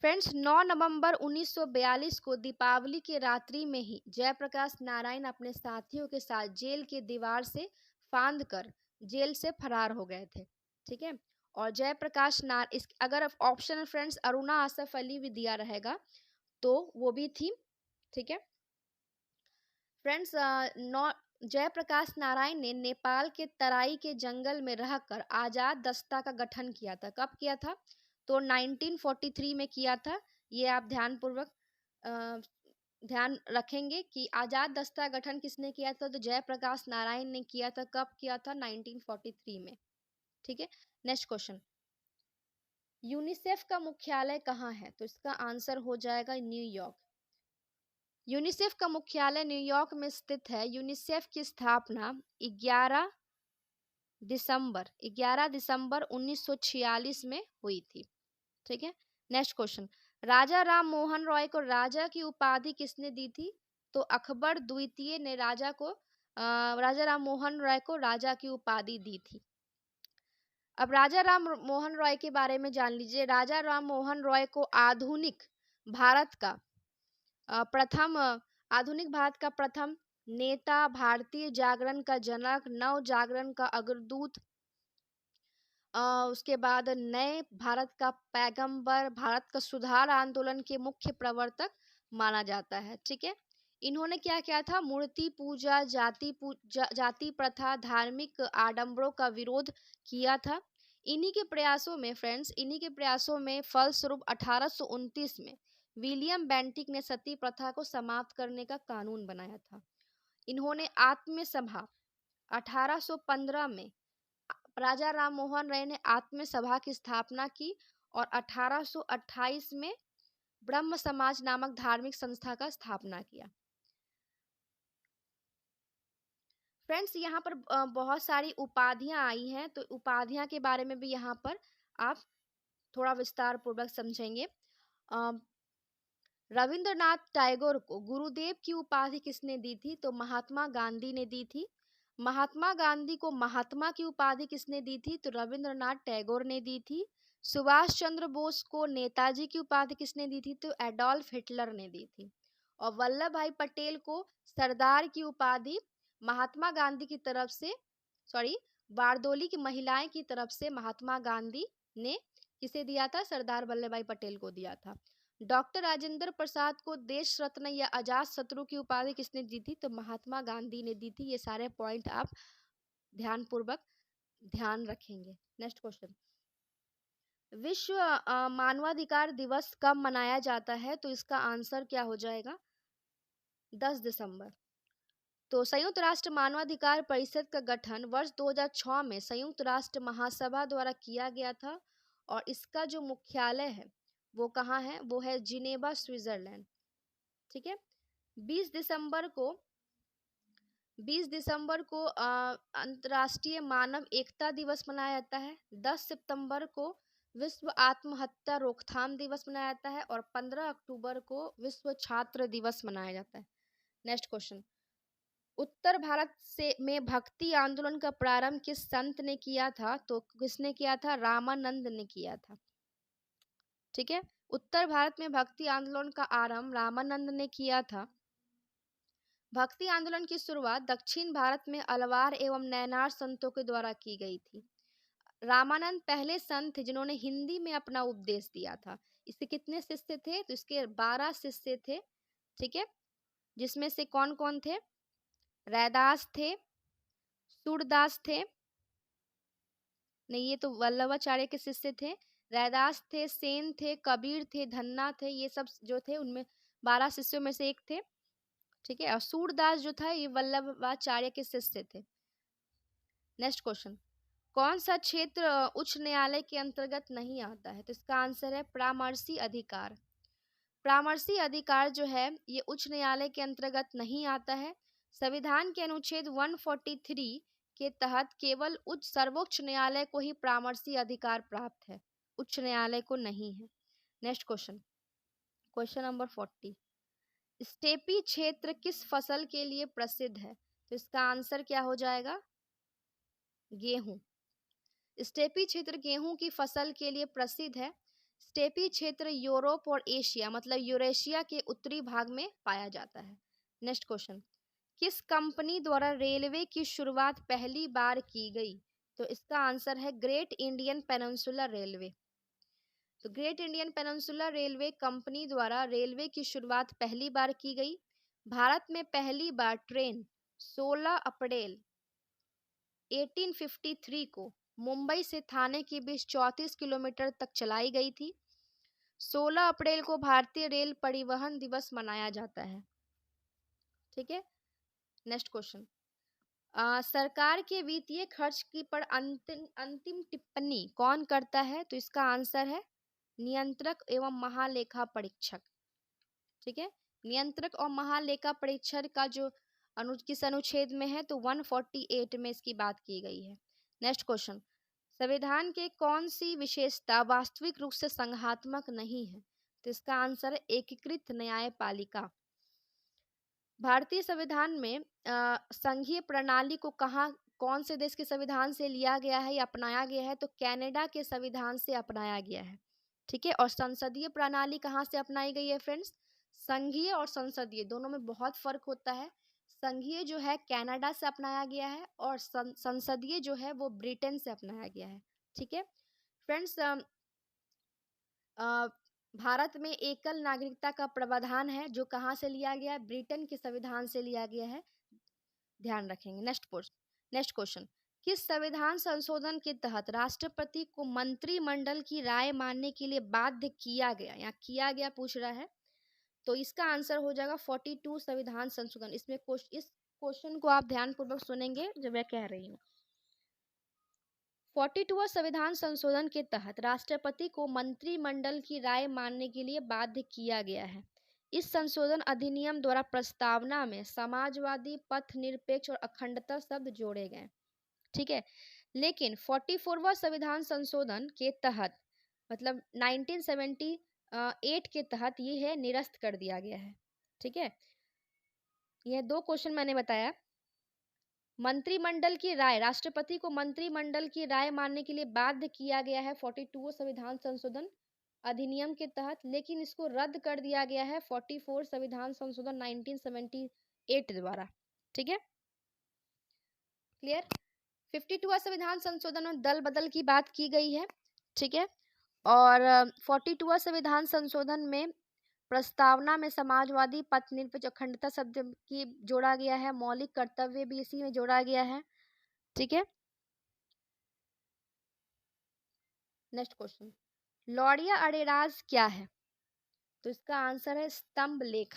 फ्रेंड्स, 9 नवंबर 1942 को दीपावली की रात्रि में ही जयप्रकाश नारायण अपने साथियों के साथ जेल की दीवार से फांद कर जेल से फरार हो गए थे। ठीक है। और जयप्रकाश नार इस अगर ऑप्शन फ्रेंड्स अरुणा आसफ अली भी दिया रहेगा तो वो भी थी। ठीक है फ्रेंड्स, नौ जयप्रकाश नारायण ने नेपाल के तराई के जंगल में रहकर आजाद दस्ता का गठन किया था। कब किया था? तो 1943 में किया था। ये आप ध्यानपूर्वक ध्यान रखेंगे कि आजाद दस्ता गठन किसने किया था? तो जयप्रकाश नारायण ने किया था। कब किया था? 1943 में। ठीक है। नेक्स्ट क्वेश्चन, यूनिसेफ का मुख्यालय कहाँ है? तो इसका आंसर हो जाएगा न्यूयॉर्क। यूनिसेफ का मुख्यालय न्यूयॉर्क में स्थित है। यूनिसेफ की स्थापना 11 दिसंबर 1946 में हुई थी। ठीक है। नेक्स्ट क्वेश्चन, राजा राम मोहन रॉय को राजा की उपाधि किसने दी थी? तो अकबर द्वितीय ने राजा राम मोहन रॉय को राजा की उपाधि दी थी। अब राजा राम मोहन रॉय के बारे में जान लीजिए। राजा राम मोहन रॉय को आधुनिक भारत का प्रथम नेता, भारतीय जागरण का जनक, नव जागरण का अग्रदूत, उसके बाद नए भारत का पैगंबर, भारत का सुधार आंदोलन के मुख्य प्रवर्तक माना जाता है। ठीक है। इन्होंने क्या किया था? मूर्ति पूजा, जाति प्रथा, धार्मिक आडंबरों का विरोध किया था। इन्हीं के प्रयासों में फलस्वरूप 1829 में विलियम बेंटिक ने सती प्रथा को समाप्त करने का कानून बनाया था। इन्होंने आत्म सभा 1815 में राजा राम मोहन राय ने आत्म सभा की स्थापना की और 1828 में ब्रह्म समाज नामक धार्मिक संस्था का स्थापना किया। फ्रेंड्स, यहाँ पर बहुत सारी उपाधियां आई हैं, तो उपाधियां के बारे में भी यहाँ पर आप थोड़ा विस्तार पूर्वक समझेंगे। रविंद्रनाथ टैगोर को गुरुदेव की उपाधि किसने दी थी? तो महात्मा गांधी ने दी थी। महात्मा गांधी को महात्मा की उपाधि किसने दी थी? तो रविंद्रनाथ टैगोर ने दी थी। सुभाष चंद्र बोस को नेताजी की उपाधि किसने दी थी? तो एडोल्फ हिटलर ने दी थी। और वल्लभ भाई पटेल को सरदार की उपाधि महात्मा गांधी की तरफ से बारदोली की महिलाएं की तरफ से महात्मा गांधी ने किसे दिया था? सरदार वल्लभ भाई पटेल को दिया था। डॉक्टर राजेंद्र प्रसाद को देश रत्न या अजात शत्रु की उपाधि किसने दी थी? तो महात्मा गांधी ने दी थी। ये सारे पॉइंट आप ध्यानपूर्वक ध्यान रखेंगे। नेक्स्ट क्वेश्चन, विश्व मानवाधिकार दिवस कब मनाया जाता है? तो इसका आंसर क्या हो जाएगा? 10 दिसंबर। तो संयुक्त राष्ट्र मानवाधिकार परिषद का गठन वर्ष 2006 में संयुक्त राष्ट्र महासभा द्वारा किया गया था और इसका जो मुख्यालय है वो कहाँ है? वो है जिनेवा, स्विट्जरलैंड। ठीक है। 20 दिसंबर को अंतर्राष्ट्रीय मानव एकता दिवस मनाया जाता है। 10 सितंबर को विश्व आत्महत्या रोकथाम दिवस मनाया जाता है और 15 अक्टूबर को विश्व छात्र दिवस मनाया जाता है। नेक्स्ट क्वेश्चन, उत्तर भारत में भक्ति आंदोलन का प्रारंभ किस संत ने किया था? तो किसने किया था? रामानंद ने किया था। ठीक है। उत्तर भारत में भक्ति आंदोलन का आरंभ रामानंद ने किया था। भक्ति आंदोलन की शुरुआत दक्षिण भारत में अलवार एवं नैनार संतों के द्वारा की गई थी। रामानंद पहले संत थे जिन्होंने हिंदी में अपना उपदेश दिया था। इसके कितने शिष्य थे? तो इसके 12 शिष्य थे। ठीक है। जिसमें से कौन कौन थे? रैदास थे, सूरदास थे, नहीं ये तो वल्लभाचार्य के शिष्य थे। रैदास थे, सेन थे, कबीर थे, धन्ना थे, ये सब जो थे उनमें 12 शिष्यों में से एक थे। ठीक है। और सूरदास जो था ये वल्लभाचार्य के शिष्य थे। नेक्स्ट क्वेश्चन, कौन सा क्षेत्र उच्च न्यायालय के अंतर्गत नहीं आता है? तो इसका आंसर है परामर्शी अधिकार। परामर्शी अधिकार जो है ये उच्च न्यायालय के अंतर्गत नहीं आता है। संविधान के अनुच्छेद 143 के तहत केवल सर्वोच्च न्यायालय को ही परामर्शी अधिकार प्राप्त है, उच्च न्यायालय को नहीं है। Next question, question number 40, steppe क्षेत्र किस फसल के लिए प्रसिद्ध है? तो इसका आंसर क्या हो जाएगा? गेहूं। स्टेपी क्षेत्र गेहूं की फसल के लिए प्रसिद्ध है। स्टेपी क्षेत्र यूरोप और एशिया मतलब यूरेशिया के उत्तरी भाग में पाया जाता है। नेक्स्ट क्वेश्चन, किस कंपनी द्वारा रेलवे की शुरुआत पहली बार की गई? तो इसका आंसर है ग्रेट इंडियन पेनिनसुलर रेलवे। तो great Indian peninsular railway company द्वारा रेलवे की शुरुआत पहली बार की गई। भारत में पहली बार ट्रेन 16 अप्रैल 1853 को मुंबई से थाने के बीच 34 किलोमीटर तक चलाई गई थी। 16 अप्रैल को भारतीय रेल परिवहन दिवस मनाया जाता है। ठीक है। नेक्स्ट क्वेश्चन, सरकार के वित्तीय खर्च की पर अंतिम टिप्पणी कौन करता है? तो इसका आंसर है नियंत्रक एवं महालेखा परीक्षक। ठीक है। नियंत्रक और महालेखा परीक्षक का जो किस अनुच्छेद में है? तो 148 में इसकी बात की गई है। नेक्स्ट क्वेश्चन, संविधान के कौन सी विशेषता वास्तविक रूप से संघात्मक नहीं है? तो इसका आंसर है एकीकृत न्यायपालिका। भारतीय संविधान में संघीय प्रणाली को कौन से देश के संविधान से लिया गया है या अपनाया गया है? तो कनाडा के संविधान से अपनाया गया है। ठीक है। और संसदीय प्रणाली कहाँ से अपनाई गई है फ्रेंड्स? संघीय और संसदीय दोनों में बहुत फर्क होता है। संघीय जो है कनाडा से अपनाया गया है और संसदीय जो है वो ब्रिटेन से अपनाया गया है। ठीक है फ्रेंड्स, भारत में एकल नागरिकता का प्रावधान है जो कहाँ से लिया गया है? ब्रिटेन के संविधान से लिया गया है, ध्यान रखेंगे। नेक्स्ट क्वेश्चन, किस संविधान संशोधन के तहत राष्ट्रपति को मंत्रिमंडल की राय मानने के लिए बाध्य किया गया या किया गया पूछ रहा है? तो इसका आंसर हो जाएगा 42 संविधान संशोधन। इस क्वेश्चन को आप ध्यानपूर्वक सुनेंगे जो मैं कह रही हूँ। 42वां संविधान संशोधन के तहत राष्ट्रपति को मंत्रिमंडल की राय मानने के लिए बाध्य किया गया है। इस संशोधन अधिनियम द्वारा प्रस्तावना में समाजवादी, पथनिरपेक्ष और अखंडता शब्द जोड़े गए। ठीक है। लेकिन 44वां संविधान संशोधन के तहत मतलब 1978 के तहत ये है निरस्त कर दिया गया है। ठीक है। यह दो क्वेश्चन मैंने बताया। मंत्रिमंडल की राय, राष्ट्रपति को मंत्रिमंडल की राय मानने के लिए बाध्य किया गया है 42वां संविधान संशोधन अधिनियम के तहत, लेकिन इसको रद्द कर दिया गया है 44 संविधान संशोधन 1978 द्वारा। ठीक है, क्लियर। 52वां संविधान संशोधन में दल बदल की बात की गई है। ठीक है। और 42वां संविधान संशोधन में प्रस्तावना में समाजवादी, पथनिरपेक्ष, अखंडता शब्द की जोड़ा गया है। मौलिक कर्तव्य भी इसी में जोड़ा गया है। ठीक है। नेक्स्ट क्वेश्चन, लौरिया अरेराज क्या है? तो इसका आंसर है स्तंभ लेख।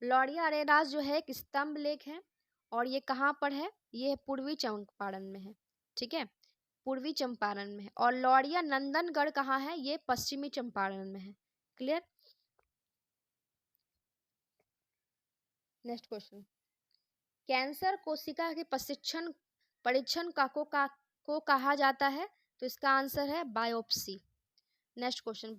लौरिया अरेराज जो है एक स्तंभ लेख है और ये कहाँ पर है? ये पूर्वी चंपारण में है। ठीक है, पूर्वी चंपारण में है। और लौरिया नंदनगढ़ कहाँ है? ये पश्चिमी चंपारण में है। क्लियर। नेक्स्ट क्वेश्चन, कैंसर कोशिका के परीक्षण को कहा जाता है? तो इसका आंसर है बायोप्सी। नेक्स्ट क्वेश्चन,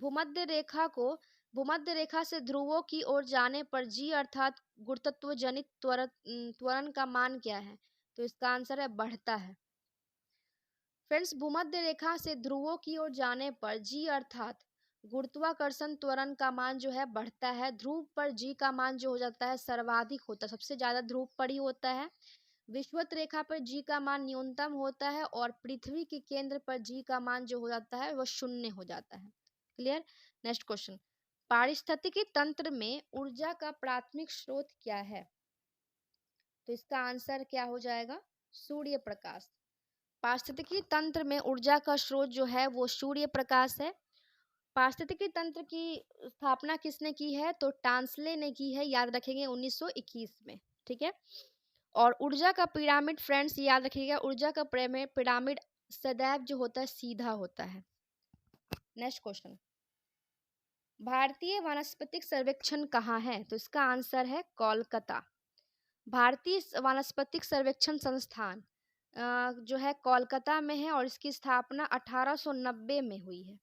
भूमध्य रेखा से ध्रुवों की ओर जाने पर जी अर्थात गुरुत्व जनित त्वरण का मान क्या है? तो इसका आंसर है बढ़ता है। फ्रेंड्स, भूमध्य रेखा से ध्रुवों की ओर जाने पर जी अर्थात गुरुत्वाकर्षण त्वरण का मान जो है बढ़ता है। ध्रुव पर जी का मान जो हो जाता है सर्वाधिक होता है, सबसे ज्यादा ध्रुव पर ही होता है। विषुवत रेखा पर जी का मान न्यूनतम होता है और पृथ्वी के केंद्र पर जी का मान जो हो जाता है वह 0 हो जाता है। क्लियर। नेक्स्ट क्वेश्चन, पारिस्थितिकी तंत्र में ऊर्जा का प्राथमिक स्रोत क्या है? तो इसका आंसर क्या हो जाएगा? सूर्य प्रकाश। पारिस्थितिकी तंत्र में ऊर्जा का स्रोत जो है वो सूर्य प्रकाश है। पारिस्थितिकी तंत्र की स्थापना किसने की है? तो टांसले ने की है, याद रखेंगे 1921 में। ठीक है। और ऊर्जा का पिरामिड फ्रेंड्स याद रखिएगा, ऊर्जा का पिरामिड सदैव जो होता है सीधा होता है। नेक्स्ट क्वेश्चन, भारतीय वानस्पतिक सर्वेक्षण कहाँ है? तो इसका आंसर है कोलकाता। भारतीय वानस्पतिक सर्वेक्षण संस्थान जो है कोलकाता में है और इसकी स्थापना 1890 में हुई है।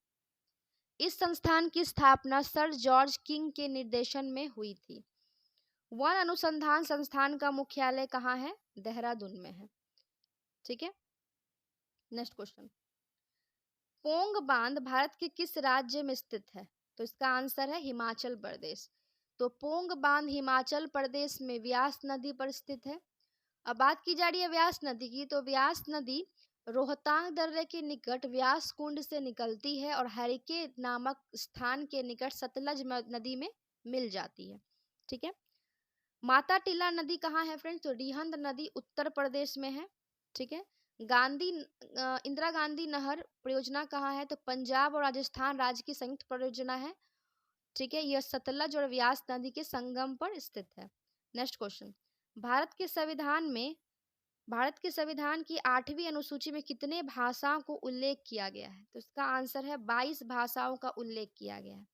इस संस्थान की स्थापना सर जॉर्ज किंग के निर्देशन में हुई थी। वन अनुसंधान संस्थान का मुख्यालय कहाँ है? देहरादून में है। ठीक है, नेक्स्ट क्वेश्चन। पोंग बांध भारत के किस राज्य में स्थित है? तो इसका आंसर है हिमाचल प्रदेश। तो पोंग बांध हिमाचल प्रदेश में व्यास नदी पर स्थित है। अब बात की जा रही है व्यास नदी की, तो व्यास नदी रोहतांग दर्रे के निकट व्यास कुंड से निकलती है और हरिके नामक स्थान के निकट सतलज नदी में मिल जाती है। ठीक है, माता टीला नदी कहाँ है फ्रेंड्स? तो रिहंद नदी उत्तर प्रदेश में है। ठीक है, इंदिरा गांधी नहर परियोजना कहाँ है? तो पंजाब और राजस्थान राज्य की संयुक्त परियोजना है। ठीक है, यह सतलज और व्यास नदी के संगम पर स्थित है। Next question. भारत के संविधान की 8वीं अनुसूची में कितने भाषाओं को उल्लेख किया गया है? तो इसका आंसर है 22 भाषाओं का उल्लेख किया गया है।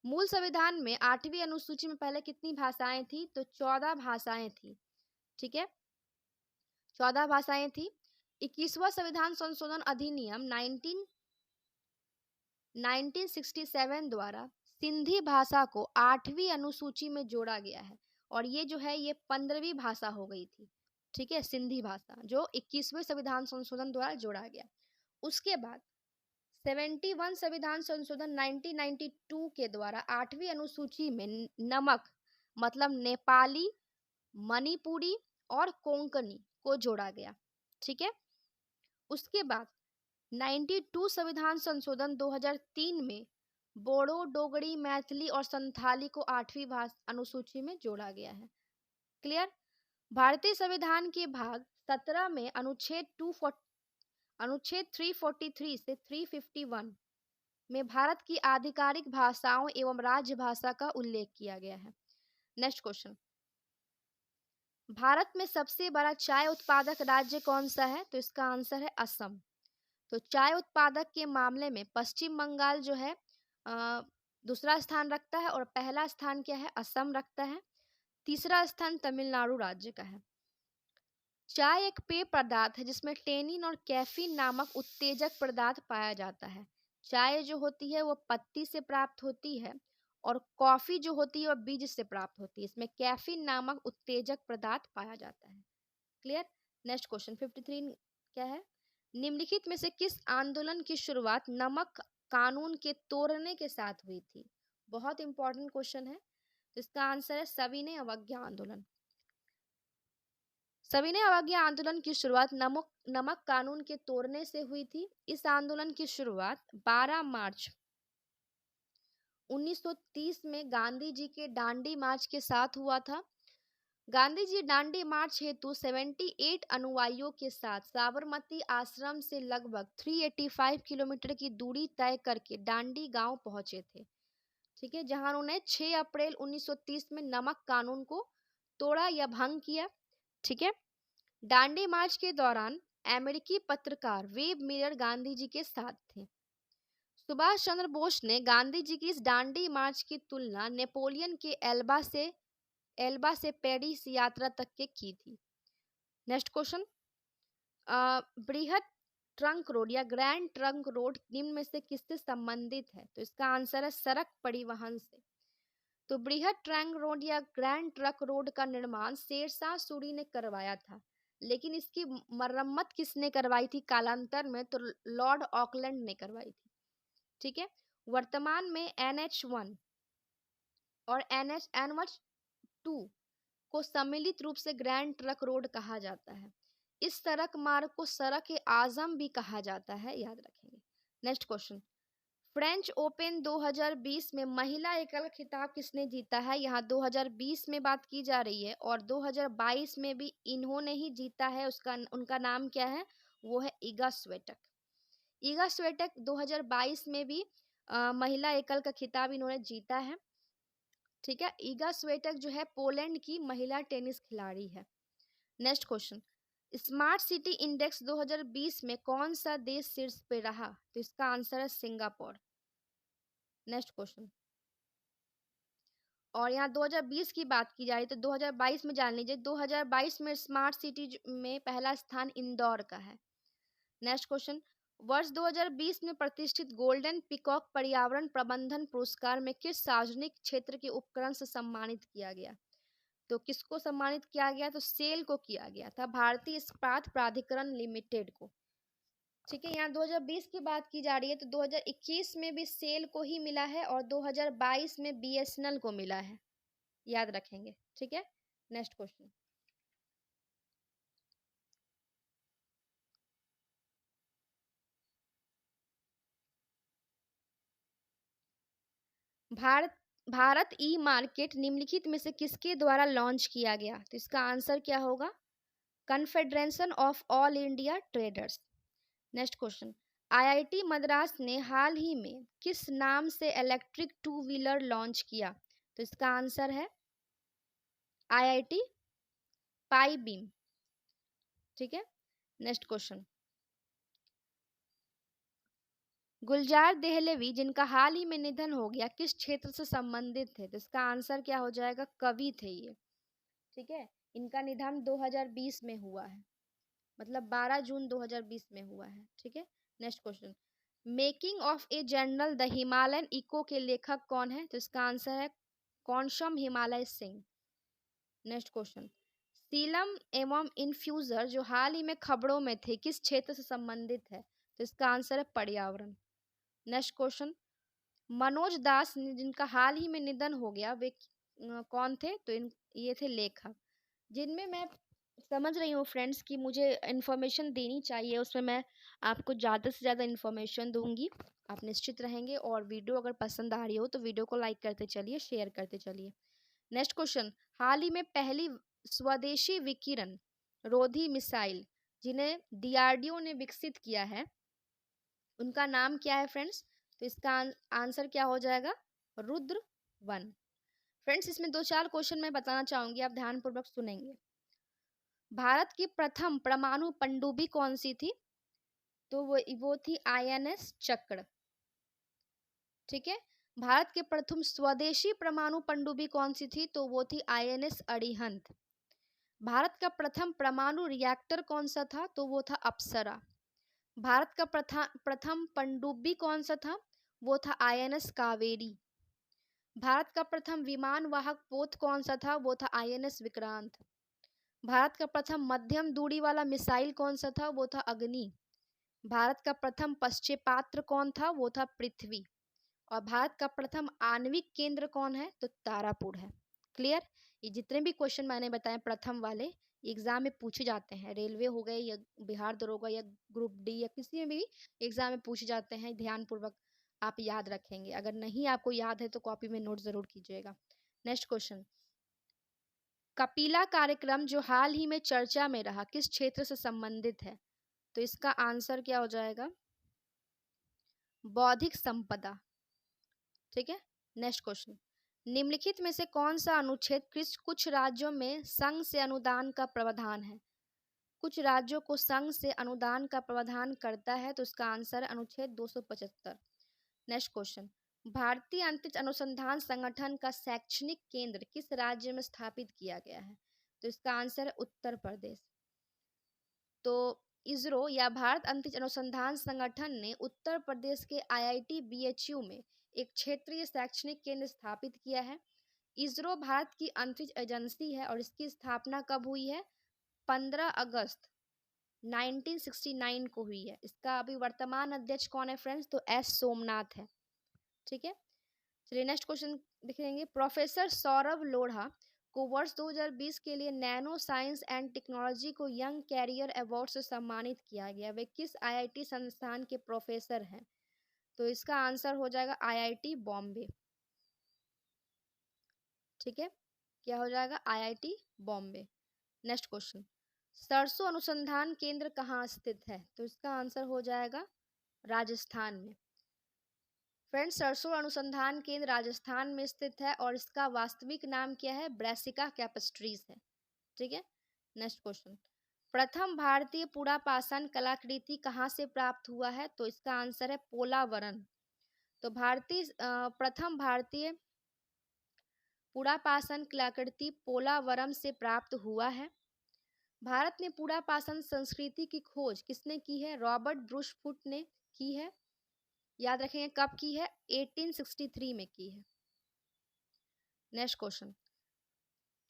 मूल संविधान में 8वीं अनुसूची में पहले कितनी भाषाएं थी? तो 14 भाषाएं थी। ठीक है, 14 भाषाएं थी। 21वां संविधान संशोधन अधिनियम 1967 द्वारा सिंधी भाषा को 8वीं अनुसूची में जोड़ा गया है और ये जो है ये 15वीं भाषा हो गई थी। ठीक है, सिंधी भाषा जो 21वें संविधान संशोधन द्वारा जोड़ा गया। उसके बाद 71 संविधान संशोधन 1992 के द्वारा 8वीं अनुसूची में नमक मतलब नेपाली, मणिपुरी और कोंकणी को जोड़ा गया। ठीक है, उसके बाद 92 संविधान संशोधन 2003 में बोडो, डोगरी, मैथिली और संथाली को 8वीं अनुसूची में जोड़ा गया है। क्लियर? भारतीय संविधान के भाग 17 में अनुच्छेद 343 से 351 में भारत की आधिकारिक भाषाओं एवं राजभाषा का उल्लेख किया गया है। Next question. भारत में सबसे बड़ा चाय उत्पादक राज्य कौन सा है? तो इसका आंसर है असम। तो चाय उत्पादक के मामले में पश्चिम बंगाल जो है दूसरा स्थान रखता है और पहला स्थान क्या है? असम रखता है। तीसरा स्थान तमिलनाडु राज्य का है। चाय एक पेय पदार्थ है जिसमें टेनिन और कैफीन नामक उत्तेजक पदार्थ पाया जाता है। चाय जो होती है वो पत्ती से प्राप्त होती है और कॉफी जो होती है वह बीज से प्राप्त होती है। इसमें कैफीन नामक उत्तेजक पदार्थ पाया जाता है। क्लियर? नेक्स्ट क्वेश्चन 53 क्या है? निम्नलिखित में से किस आंदोलन की शुरुआत नमक कानून के तोड़ने के साथ हुई थी? बहुत इंपॉर्टेंट क्वेश्चन है। इसका आंसर है सविनय अवज्ञा आंदोलन। सविनय अवज्ञा आंदोलन की शुरुआत नमक कानून के तोड़ने से हुई थी। इस आंदोलन की शुरुआत 12 मार्च 1930 में गांधी जी के दांडी मार्च के साथ हुआ था। गांधी जी दांडी मार्च हेतु 78 अनुयायियों के साथ साबरमती आश्रम से लगभग 385 किलोमीटर की दूरी तय करके दांडी गांव पहुंचे थे। ठीक है, जहां उन्होंने 6 अप्रैल 1930 में नमक कानून को तोड़ा या भंग किया। ठीक है, दांडी मार्च के दौरान अमेरिकी पत्रकार वेब मिलर गांधी जी के साथ थे। सुभाष चंद्र बोस ने गांधी जी की इस दांडी मार्च की तुलना नेपोलियन के एल्बा से पेरिस यात्रा तक के की थी। Next question. बृहद ट्रंक रोड या ग्रैंड ट्रंक रोड निम्न में से किससे संबंधित है? तो इसका आंसर है सड़क परिवहन से। तो बृहद ट्रंक रोड या ग्रैंड ट्रंक रोड का निर्माण शेरशाह सूरी ने करवाया था, लेकिन इसकी मरम्मत किसने करवाई थी कालांतर में? तो लॉर्ड ऑकलैंड ने करवाई थी। ठीक है, वर्तमान में NH1 और NH2 को सम्मिलित रूप से ग्रैंड ट्रंक रोड कहा जाता है। इस सड़क मार्ग को सड़क ए आजम भी कहा जाता है, याद रखेंगे। Next question. फ्रेंच ओपन 2020 में महिला एकल खिताब किसने जीता है? यहाँ 2020 में बात की जा रही है और 2022 में भी इन्होंने ही जीता है। उनका नाम क्या है? वो है इगा स्वेटक। इगा स्वेटक 2022 में भी महिला एकल का खिताब इन्होंने जीता है। ठीक है, इगा स्वेटक जो है पोलैंड की महिला टेनिस खिलाड़ी है। Next question. Smart city index 2020 में कौन सा देश शीर्ष पे रहा? तो इसका आंसर है सिंगापुर। Next question. और यहाँ 2020 की बात की जाए तो 2022 में जान लीजिए 2022 में स्मार्ट सिटी में पहला स्थान इंदौर का है। Next question. वर्ष 2020 में प्रतिष्ठित गोल्डन पीकॉक पर्यावरण प्रबंधन पुरस्कार में किस सार्वजनिक क्षेत्र के उपक्रम से सम्मानित किया गया? तो किसको सम्मानित किया गया? तो सेल को किया गया था, भारतीय इस्पात प्राधिकरण लिमिटेड को। ठीक है, यहाँ 2020 की बात की जा रही है, तो 2021 में भी सेल को ही मिला है और 2022 में बीएसएनएल को मिला है, याद रखेंगे। ठीक है, नेक्स्ट क्वेश्चन। भारत ई मार्केट निम्नलिखित में से किसके द्वारा लॉन्च किया गया? तो इसका आंसर क्या होगा? Confederation of all India traders. Next question. IIT Madras ने हाल ही में किस नाम से इलेक्ट्रिक टू व्हीलर लॉन्च किया? तो इसका आंसर है आईआईटी पाई बीम। ठीक है, नेक्स्ट क्वेश्चन। गुलजार देहलवी जिनका हाल ही में निधन हो गया किस क्षेत्र से संबंधित थे? तो इसका आंसर क्या हो जाएगा? कवि थे ये। ठीक है, इनका निधन 2020 में हुआ है, मतलब 12 जून 2020 में हुआ है। ठीक है, next question. Making of a general the Himalayan echo के लेखक कौन है? तो इसका आंसर है कौनशम हिमालय सिंह। Next question. सीलम एवं इन्फ्यूजर जो हाल ही में खबरों में थे किस क्षेत्र से संबंधित है? तो इसका आंसर है पर्यावरण। Next question. मनोज दास जिनका हाल ही में निधन हो गया वे कौन थे? तो ये थे लेखक। जिनमें मैं समझ रही हूँ फ्रेंड्स कि मुझे इन्फॉर्मेशन देनी चाहिए, उसमें मैं आपको ज़्यादा से ज़्यादा इन्फॉर्मेशन दूंगी। आप निश्चित रहेंगे, और वीडियो अगर पसंद आ रही हो तो वीडियो को लाइक करते चलिए, शेयर करते चलिए। Next question. हाल ही में पहली स्वदेशी विकिरण रोधी मिसाइल जिन्हें डीआरडीओ ने विकसित किया है उनका नाम क्या है फ्रेंड्स? तो इसका आंसर क्या हो जाएगा? रुद्र 1। फ्रेंड्स, इसमें 2-4 क्वेश्चन मैं बताना चाहूंगी, आप ध्यानपूर्वक सुनेंगे। भारत की प्रथम परमाणु पनडुब्बी कौन सी थी? तो वो थी आईएनएस चक्र। ठीक है, भारत के प्रथम स्वदेशी परमाणु पनडुब्बी कौन सी थी? तो वो थी आईएनएस अरिहंत। भारत का प्रथम परमाणु रिएक्टर कौन सा था? तो वो था अप्सरा। भारत का प्रथम पनडुब्बी कौन सा था? वो था आईएनएस कावेरी। भारत का प्रथम विमान वाहक पोत कौन सा था? वो था आईएनएस विक्रांत। भारत का प्रथम मध्यम दूरी वाला मिसाइल कौन सा था? वो था अग्नि। भारत का प्रथम पश्चेपात्र कौन था? वो था पृथ्वी। और भारत का प्रथम आणविक केंद्र कौन है? तो तारापुर है। क्लियर? ये जितने भी क्वेश्चन मैंने बताए प्रथम वाले एग्जाम में पूछे जाते हैं, रेलवे हो गए या बिहार दरोगा या ग्रुप डी या किसी में भी एग्जाम में पूछे जाते हैं। ध्यानपूर्वक आप याद रखेंगे, अगर नहीं आपको याद है तो कॉपी में नोट जरूर कीजिएगा। Next question. कपिला कार्यक्रम जो हाल ही में चर्चा में रहा किस क्षेत्र से संबंधित है? तो इसका आंसर क्या हो जाएगा? बौद्धिक संपदा। ठीक है, नेक्स्ट क्वेश्चन। निम्नलिखित में से कौन सा अनुच्छेद कुछ राज्यों में संघ से अनुदान का प्रावधान है? कुछ राज्यों को संघ से अनुदान का प्रावधान करता है, तो इसका आंसर है अनुच्छेद 275। Next question. भारतीय अंतरिक्ष अनुसंधान संगठन का शैक्षणिक केंद्र किस राज्य में स्थापित किया गया है? तो इसका आंसर है उत्तर प्रदेश। तो इसरो या भारत अंतरिक्ष अनुसंधान संगठन ने उत्तर प्रदेश के आईआईटी बीएचयू में एक क्षेत्रीय शैक्षणिक केंद्र स्थापित किया है। इसरो भारत की अंतरिक्ष एजेंसी है और इसकी स्थापना कब हुई है? 15 अगस्त 1969 को हुई है। इसका अभी वर्तमान अध्यक्ष कौन है फ्रेंड्स? तो एस सोमनाथ है। ठीक है, चलिए नेक्स्ट क्वेश्चन देखेंगे। प्रोफेसर सौरभ लोढ़ा को वर्ष 2020 के लिए नैनो साइंस एंड टेक्नोलॉजी को यंग कैरियर अवार्ड से सम्मानित किया गया। वे किस आईआईटी संस्थान के प्रोफेसर हैं? तो इसका आंसर हो जाएगा आईआईटी बॉम्बे। ठीक है, क्या हो जाएगा? आईआईटी बॉम्बे। Next question. सरसों अनुसंधान केंद्र कहाँ स्थित है? तो इसका आंसर हो जाएगा राजस्थान में। फ्रेंड्स, सरसों अनुसंधान केंद्र राजस्थान में स्थित है और इसका वास्तविक नाम क्या है? ब्रेसिका कैपेस्ट्रीज है। ठीक है, नेक्स्ट क्वेश्चन। प्रथम भारतीय पुरापाषाण कलाकृति कहाँ से प्राप्त हुआ है? तो इसका आंसर है पोलावरम। तो प्रथम भारतीय पुरापाषाण कलाकृति पोलावरम से प्राप्त हुआ है। भारत में पुरापाषाण संस्कृति की खोज किसने की है? रॉबर्ट ब्रूस फुट ने की है। याद रखेंगे कब की है? 1863 में की है। नेक्स्ट क्वेश्चन,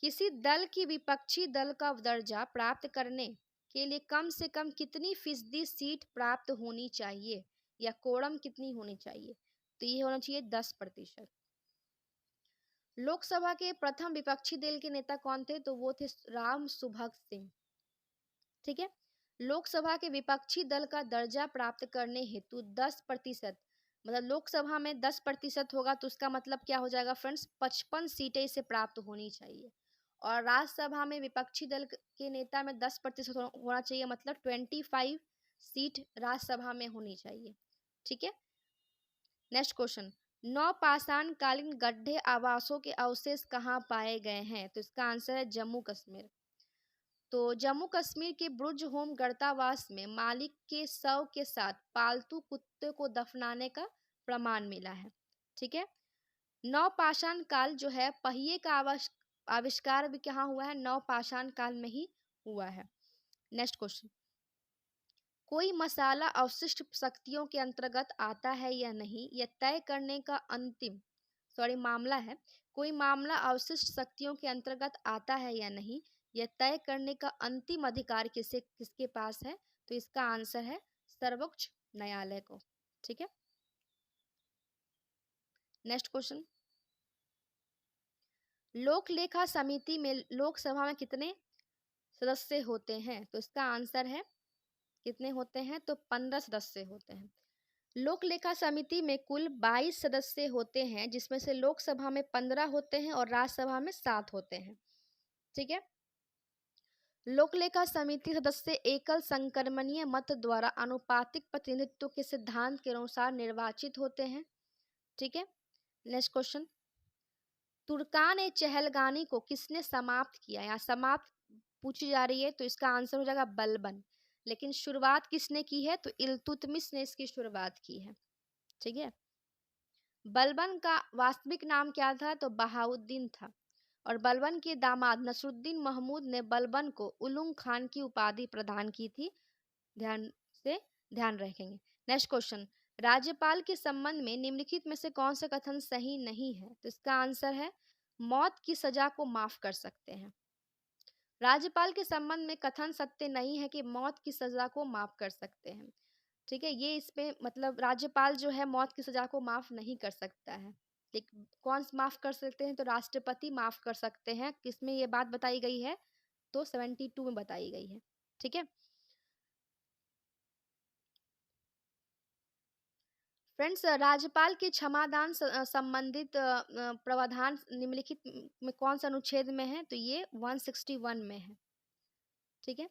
किसी दल की विपक्षी दल का दर्जा प्राप्त करने के लिए कम से कम कितनी फीसदी सीट प्राप्त होनी चाहिए, या कोरम कितनी होनी चाहिए? तो ये होना चाहिए 10%। लोकसभा के प्रथम विपक्षी दल के नेता कौन थे? तो वो थे राम सुभग सिंह। ठीक है, लोकसभा के विपक्षी दल का दर्जा प्राप्त करने हेतु 10%, मतलब लोकसभा में 10% होगा तो उसका मतलब क्या हो जाएगा फ्रेंड्स? 55 सीटें इसे प्राप्त होनी चाहिए। और राज्यसभा में विपक्षी दल के नेता में 10% होना चाहिए, मतलब 25 सीट राज्यसभा में होनी चाहिए। ठीक है, नेक्स्ट क्वेश्चन, नवपाषाण कालीन गड्ढे आवासों के अवशेष कहाँ पाए गए हैं? तो इसका आंसर है जम्मू कश्मीर। तो जम्मू कश्मीर के ब्रुज होम गर्तावास में मालिक के शव के साथ पालतू कुत्ते को दफनाने का प्रमाण मिला है। ठीक है, नवपाषाण काल जो है पहिए का आविष्कार भी कहाँ हुआ है? नवपाषाण काल में ही हुआ है। नेक्स्ट क्वेश्चन, कोई मसाला अवशिष्ट शक्तियों के अंतर्गत आता है या नहीं, यह तय करने का मामला है। कोई मामला अवशिष्ट शक्तियों के अंतर्गत आता है या नहीं, यह तय करने का अंतिम अधिकार किसके पास है? तो इसका आंसर है सर्वोच्च न्यायालय को। ठीक है, नेक्स्ट क्वेश्चन, लोक लेखा समिति में लोकसभा में कितने सदस्य होते हैं? तो इसका आंसर है कितने होते हैं? तो 15 सदस्य होते हैं। लोक लेखा समिति में कुल 22 सदस्य होते हैं, जिसमें से लोकसभा में 15 होते हैं और राज्यसभा में 7 होते हैं। ठीक है, लोक लेखा समिति सदस्य एकल संक्रमणीय मत द्वारा अनुपातिक प्रतिनिधित्व के सिद्धांत के अनुसार निर्वाचित होते हैं। ठीक है, नेक्स्ट क्वेश्चन, तुर्कान ए चहलगानी को किसने समाप्त किया? यहाँ समाप्त पूछी जा रही है, तो इसका आंसर हो जाएगा बलबन। लेकिन शुरुआत किसने की है? तो इल्तुतमिश ने इसकी शुरुआत की है। ठीक है, बलबन का वास्तविक नाम क्या था? तो बहाउद्दीन था। और बलबन के दामाद नसरुद्दीन महमूद ने बलबन को उलुग खान की उपाधि प्रदान की थी। ध्यान रखेंगे। नेक्स्ट क्वेश्चन, राज्यपाल के संबंध में निम्नलिखित में से कौन सा कथन सही नहीं है? तो इसका आंसर है मौत की सजा को माफ कर सकते हैं। राज्यपाल के संबंध में कथन सत्य नहीं है कि मौत की सजा को माफ कर सकते हैं। ठीक है, ये इसमें मतलब राज्यपाल जो है मौत की सजा को माफ नहीं कर सकता है। लेकिन कौन माफ कर सकते हैं? तो राष्ट्रपति माफ कर सकते हैं। किसमें ये बात बताई गई है? तो 72 में बताई गई है। ठीक है फ्रेंड्स, राज्यपाल के क्षमादान संबंधित प्रावधान निम्नलिखित में कौन सा अनुच्छेद में है? तो ये 161 में है। ठीक है,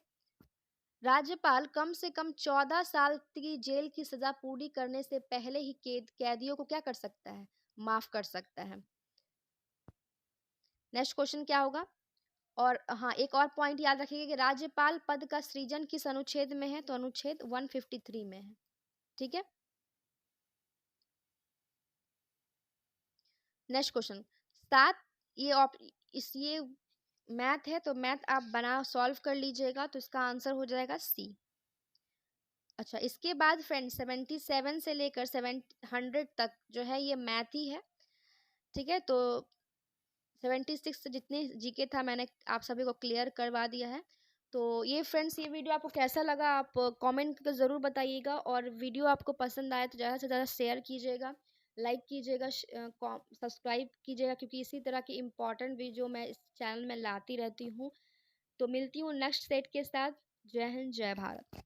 राज्यपाल कम से कम 14 साल की जेल की सजा पूरी करने से पहले ही कैदियों को क्या कर सकता है? माफ कर सकता है। नेक्स्ट क्वेश्चन क्या होगा? और हाँ, एक और पॉइंट याद रखिएगा कि राज्यपाल पद का सृजन किस अनुच्छेद में है? तो अनुच्छेद 153 में है। ठीक है, नेक्स्ट क्वेश्चन, सात ये मैथ है, तो मैथ आप बना सॉल्व कर लीजिएगा, तो इसका आंसर हो जाएगा सी। अच्छा, इसके बाद फ्रेंड्स 77 से लेकर 700 तक जो है ये मैथ ही है। ठीक है, तो 76 से जितने जीके था मैंने आप सभी को क्लियर करवा दिया है। तो ये फ्रेंड्स, ये वीडियो आपको कैसा लगा आप कमेंट करके ज़रूर बताइएगा। और वीडियो आपको पसंद आए तो ज़्यादा से ज़्यादा शेयर कीजिएगा, लाइक कीजिएगा, सब्सक्राइब कीजिएगा, क्योंकि इसी तरह की इम्पॉर्टेंट वीडियो मैं इस चैनल में लाती रहती हूँ। तो मिलती हूँ नेक्स्ट सेट के साथ। जय हिंद, जय भारत।